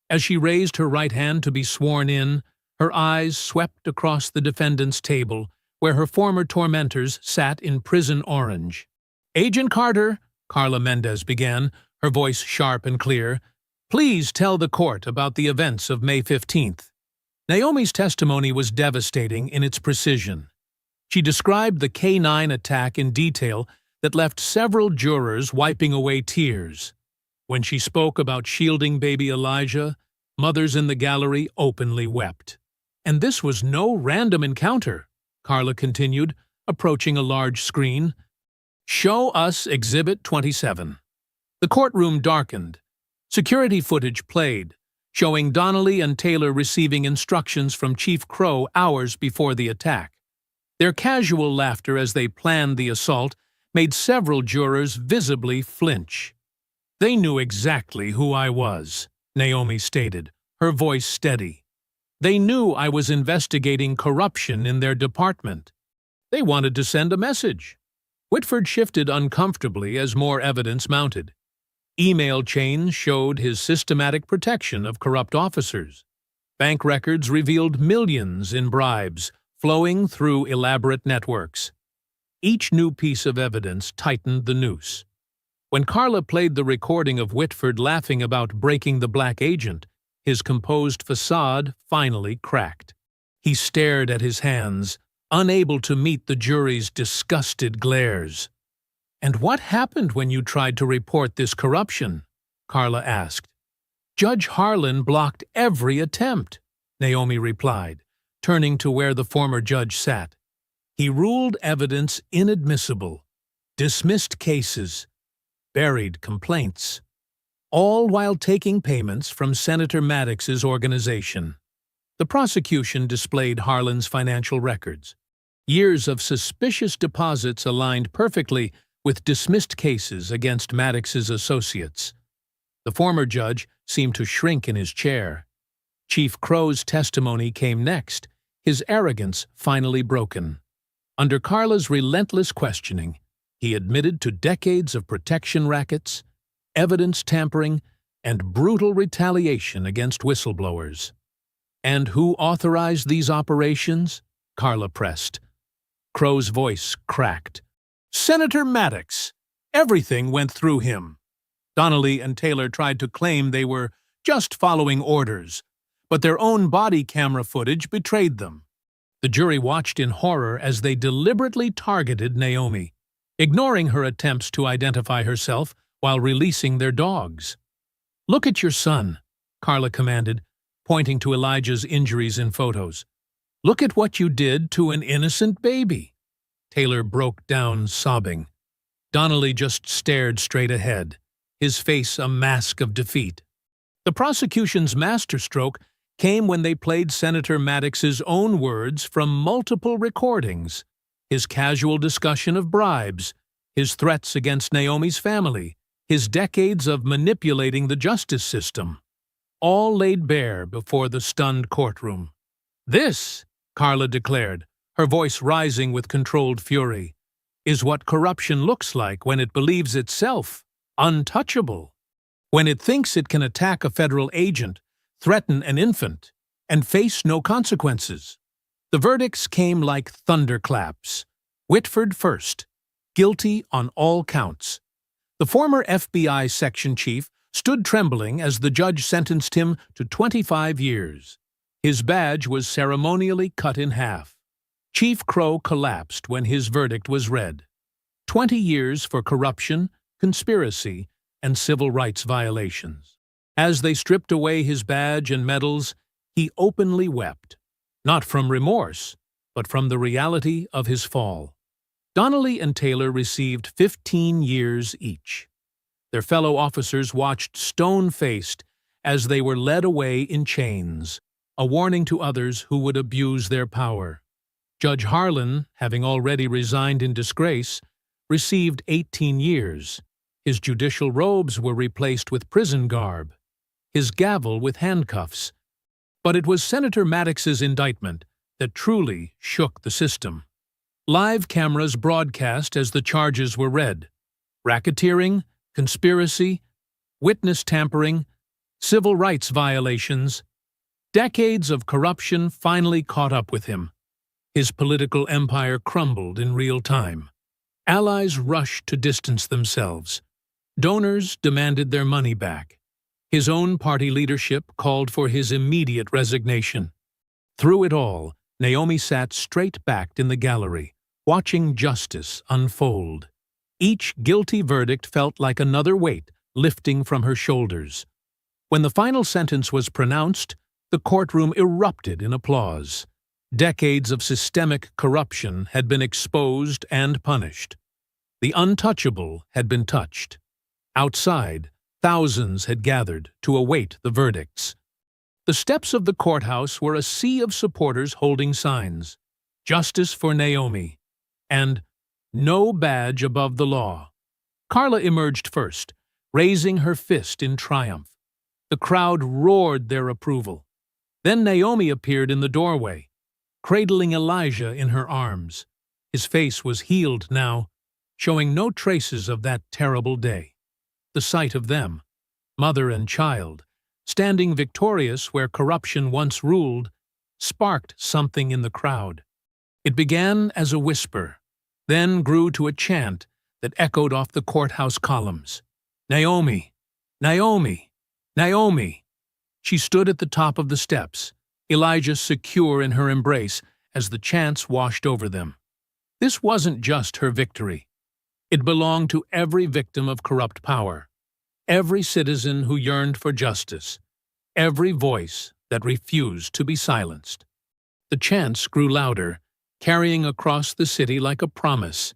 [SPEAKER 1] As she raised her right hand to be sworn in, her eyes swept across the defendant's table, where her former tormentors sat in prison orange. "Agent Carter," Carla Mendez began, her voice sharp and clear, "please tell the court about the events of May 15th. Naomi's testimony was devastating in its precision. She described the K-9 attack in detail that left several jurors wiping away tears. When she spoke about shielding baby Elijah, mothers in the gallery openly wept. "And this was no random encounter," Carla continued, approaching a large screen. "Show us Exhibit 27. The courtroom darkened. Security footage played, showing Donnelly and Taylor receiving instructions from Chief Crow hours before the attack. Their casual laughter as they planned the assault made several jurors visibly flinch. "They knew exactly who I was," Naomi stated, her voice steady. "They knew I was investigating corruption in their department. They wanted to send a message." Whitford shifted uncomfortably as more evidence mounted. Email chains showed his systematic protection of corrupt officers. Bank records revealed millions in bribes flowing through elaborate networks. Each new piece of evidence tightened the noose. When Carla played the recording of Whitford laughing about breaking the black agent, his composed facade finally cracked. He stared at his hands, unable to meet the jury's disgusted glares. "And what happened when you tried to report this corruption?" Carla asked. "Judge Harlan blocked every attempt," Naomi replied, turning to where the former judge sat. "He ruled evidence inadmissible, dismissed cases, buried complaints, all while taking payments from Senator Maddox's organization." The prosecution displayed Harlan's financial records. Years of suspicious deposits aligned perfectly with dismissed cases against Maddox's associates. The former judge seemed to shrink in his chair. Chief Crow's testimony came next, his arrogance finally broken. Under Carla's relentless questioning, he admitted to decades of protection rackets, evidence tampering, and brutal retaliation against whistleblowers. "And who authorized these operations?" Carla pressed. Crow's voice cracked. "Senator Maddox. Everything went through him." Donnelly and Taylor tried to claim they were just following orders, but their own body camera footage betrayed them. The jury watched in horror as they deliberately targeted Naomi, ignoring her attempts to identify herself while releasing their dogs. "Look at your son," Carla commanded, pointing to Elijah's injuries in photos. "Look at what you did to an innocent baby." Taylor broke down, sobbing. Donnelly just stared straight ahead, his face a mask of defeat. The prosecution's masterstroke came when they played Senator Maddox's own words from multiple recordings, his casual discussion of bribes, his threats against Naomi's family, his decades of manipulating the justice system, all laid bare before the stunned courtroom. "This," Carla declared, her voice rising with controlled fury, is what corruption looks like when it believes itself untouchable. When it thinks it can attack a federal agent, threaten an infant, and face no consequences. The verdicts came like thunderclaps. Whitford first, guilty on all counts. The former FBI section chief stood trembling as the judge sentenced him to 25 years. His badge was ceremonially cut in half. Chief Crow collapsed when his verdict was read. 20 years for corruption, conspiracy, and civil rights violations. As they stripped away his badge and medals, he openly wept, not from remorse, but from the reality of his fall. Donnelly and Taylor received 15 years each. Their fellow officers watched stone-faced as they were led away in chains, a warning to others who would abuse their power. Judge Harlan, having already resigned in disgrace, received 18 years. His judicial robes were replaced with prison garb, his gavel with handcuffs. But it was Senator Maddox's indictment that truly shook the system. Live cameras broadcast as the charges were read. Racketeering, conspiracy, witness tampering, civil rights violations. Decades of corruption finally caught up with him. His political empire crumbled in real time. Allies rushed to distance themselves. Donors demanded their money back. His own party leadership called for his immediate resignation. Through it all, Naomi sat straight-backed in the gallery, watching justice unfold. Each guilty verdict felt like another weight lifting from her shoulders. When the final sentence was pronounced, the courtroom erupted in applause. Decades of systemic corruption had been exposed and punished. The untouchable had been touched. Outside, thousands had gathered to await the verdicts. The steps of the courthouse were a sea of supporters holding signs, "Justice for Naomi," and "No badge above the law." Carla emerged first, raising her fist in triumph. The crowd roared their approval. Then Naomi appeared in the doorway, cradling Elijah in her arms. His face was healed now, showing no traces of that terrible day. The sight of them, mother and child, standing victorious where corruption once ruled, sparked something in the crowd. It began as a whisper, then grew to a chant that echoed off the courthouse columns. "Naomi! Naomi! Naomi!" She stood at the top of the steps, Elijah secure in her embrace as the chants washed over them. This wasn't just her victory. It belonged to every victim of corrupt power, every citizen who yearned for justice, every voice that refused to be silenced. The chants grew louder, carrying across the city like a promise.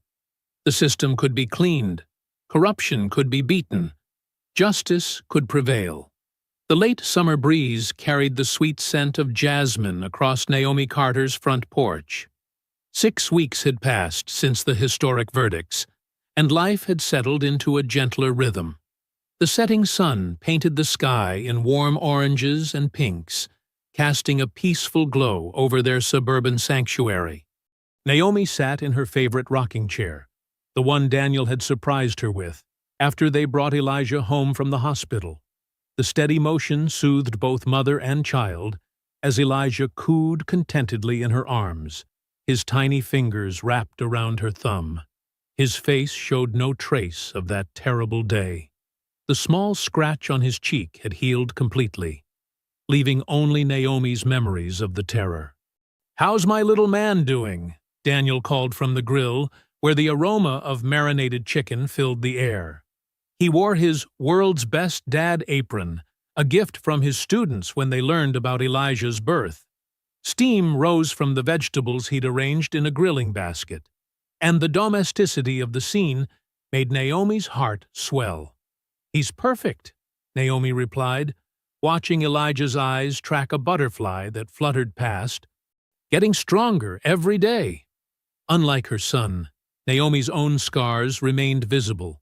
[SPEAKER 1] The system could be cleaned, corruption could be beaten, justice could prevail. The late summer breeze carried the sweet scent of jasmine across Naomi Carter's front porch. 6 weeks had passed since the historic verdicts, and life had settled into a gentler rhythm. The setting sun painted the sky in warm oranges and pinks, casting a peaceful glow over their suburban sanctuary. Naomi sat in her favorite rocking chair, the one Daniel had surprised her with, after they brought Elijah home from the hospital. The steady motion soothed both mother and child as Elijah cooed contentedly in her arms, his tiny fingers wrapped around her thumb. His face showed no trace of that terrible day. The small scratch on his cheek had healed completely, leaving only Naomi's memories of the terror. "How's my little man doing?" Daniel called from the grill, where the aroma of marinated chicken filled the air. He wore his world's best dad apron, a gift from his students when they learned about Elijah's birth. Steam rose from the vegetables he'd arranged in a grilling basket, and the domesticity of the scene made Naomi's heart swell. "He's perfect," Naomi replied, watching Elijah's eyes track a butterfly that fluttered past. "Getting stronger every day." Unlike her son, Naomi's own scars remained visible,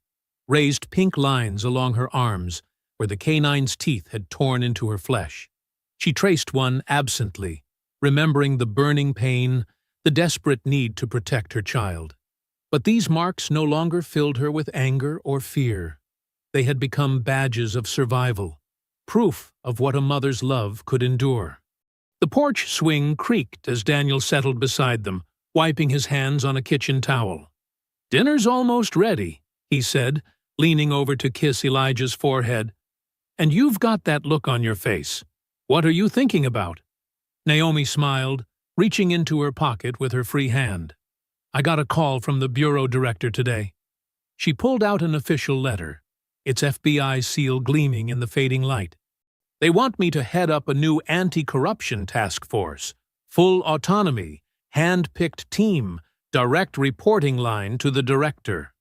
[SPEAKER 1] raised pink lines along her arms where the canine's teeth had torn into her flesh. She traced one absently, remembering the burning pain, the desperate need to protect her child. But these marks no longer filled her with anger or fear. They had become badges of survival, proof of what a mother's love could endure. The porch swing creaked as Daniel settled beside them, wiping his hands on a kitchen towel. "Dinner's almost ready," he said, leaning over to kiss Elijah's forehead. "And you've got that look on your face. What are you thinking about?" Naomi smiled, reaching into her pocket with her free hand. "I got a call from the bureau director today." She pulled out an official letter, its FBI seal gleaming in the fading light. "They want me to head up a new anti-corruption task force, full autonomy, hand-picked team, direct reporting line to the director."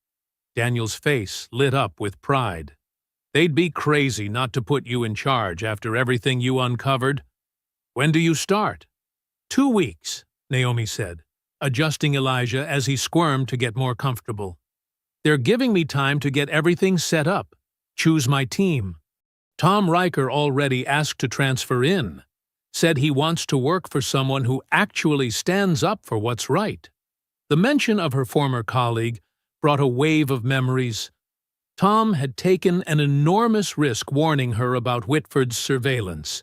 [SPEAKER 1] Daniel's face lit up with pride. "They'd be crazy not to put you in charge after everything you uncovered. When do you start?" 2 weeks, Naomi said, adjusting Elijah as he squirmed to get more comfortable. "They're giving me time to get everything set up, choose my team. Tom Riker already asked to transfer in, said he wants to work for someone who actually stands up for what's right." The mention of her former colleague brought a wave of memories. Tom had taken an enormous risk warning her about Whitford's surveillance,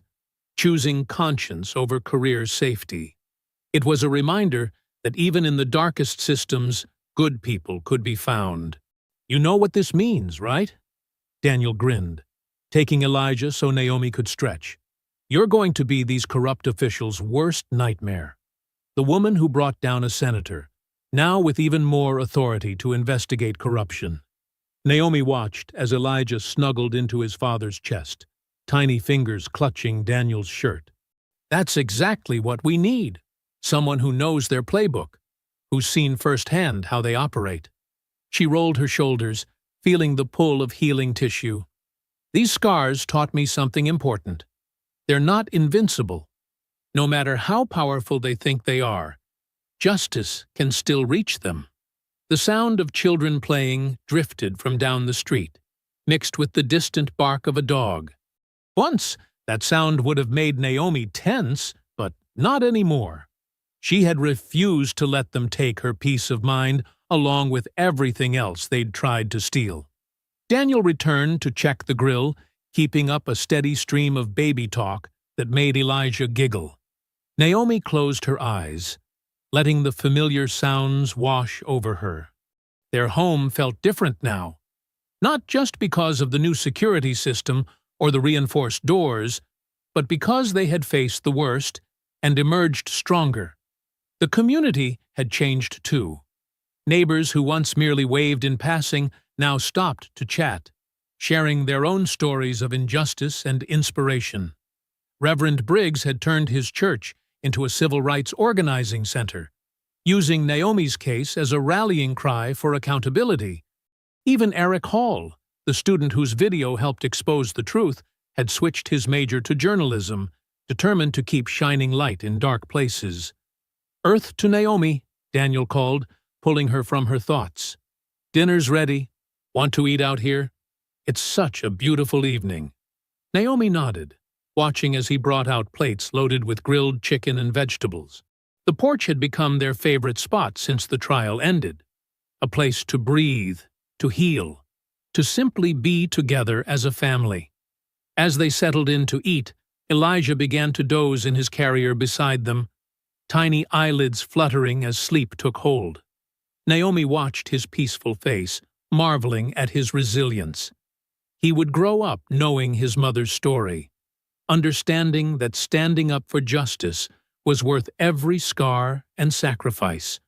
[SPEAKER 1] choosing conscience over career safety. It was a reminder that even in the darkest systems, good people could be found. "You know what this means, right?" Daniel grinned, taking Elijah so Naomi could stretch. "You're going to be these corrupt officials' worst nightmare. The woman who brought down a senator, now with even more authority to investigate corruption." Naomi watched as Elijah snuggled into his father's chest, tiny fingers clutching Daniel's shirt. "That's exactly what we need. Someone who knows their playbook, who's seen firsthand how they operate." She rolled her shoulders, feeling the pull of healing tissue. "These scars taught me something important. They're not invincible. No matter how powerful they think they are, justice can still reach them." The sound of children playing drifted from down the street, mixed with the distant bark of a dog. Once, that sound would have made Naomi tense, but not anymore. She had refused to let them take her peace of mind along with everything else they'd tried to steal. Daniel returned to check the grill, keeping up a steady stream of baby talk that made Elijah giggle. Naomi closed her eyes, letting the familiar sounds wash over her. Their home felt different now, not just because of the new security system or the reinforced doors, but because they had faced the worst and emerged stronger. The community had changed too. Neighbors who once merely waved in passing now stopped to chat, sharing their own stories of injustice and inspiration. Reverend Briggs had turned his church into a civil rights organizing center, using Naomi's case as a rallying cry for accountability. Even Eric Hall, the student whose video helped expose the truth, had switched his major to journalism, determined to keep shining light in dark places. "Earth to Naomi," Daniel called, pulling her from her thoughts. "Dinner's ready. Want to eat out here? It's such a beautiful evening." Naomi nodded, watching as he brought out plates loaded with grilled chicken and vegetables. The porch had become their favorite spot since the trial ended. A place to breathe, to heal, to simply be together as a family. As they settled in to eat, Elijah began to doze in his carrier beside them, tiny eyelids fluttering as sleep took hold. Naomi watched his peaceful face, marveling at his resilience. He would grow up knowing his mother's story, understanding that standing up for justice was worth every scar and sacrifice.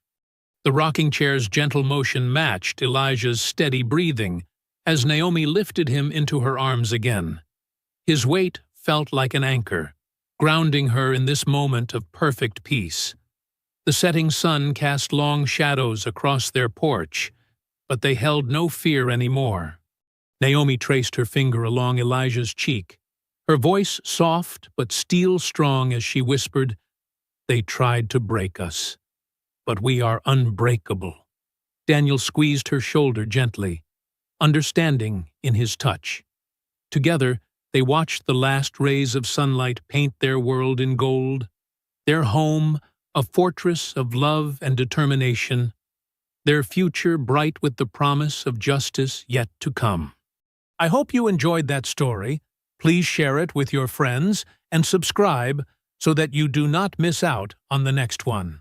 [SPEAKER 1] The rocking chair's gentle motion matched Elijah's steady breathing as Naomi lifted him into her arms again. His weight felt like an anchor, grounding her in this moment of perfect peace. The setting sun cast long shadows across their porch, but they held no fear anymore. Naomi traced her finger along Elijah's cheek, her voice soft but steel-strong as she whispered, "They tried to break us, but we are unbreakable." Daniel squeezed her shoulder gently, understanding in his touch. Together, they watched the last rays of sunlight paint their world in gold. Their home, a fortress of love and determination, their future bright with the promise of justice yet to come. I hope you enjoyed that story. Please share it with your friends and subscribe so that you do not miss out on the next one.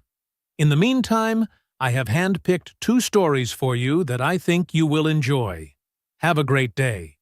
[SPEAKER 1] In the meantime, I have handpicked 2 stories for you that I think you will enjoy. Have a great day.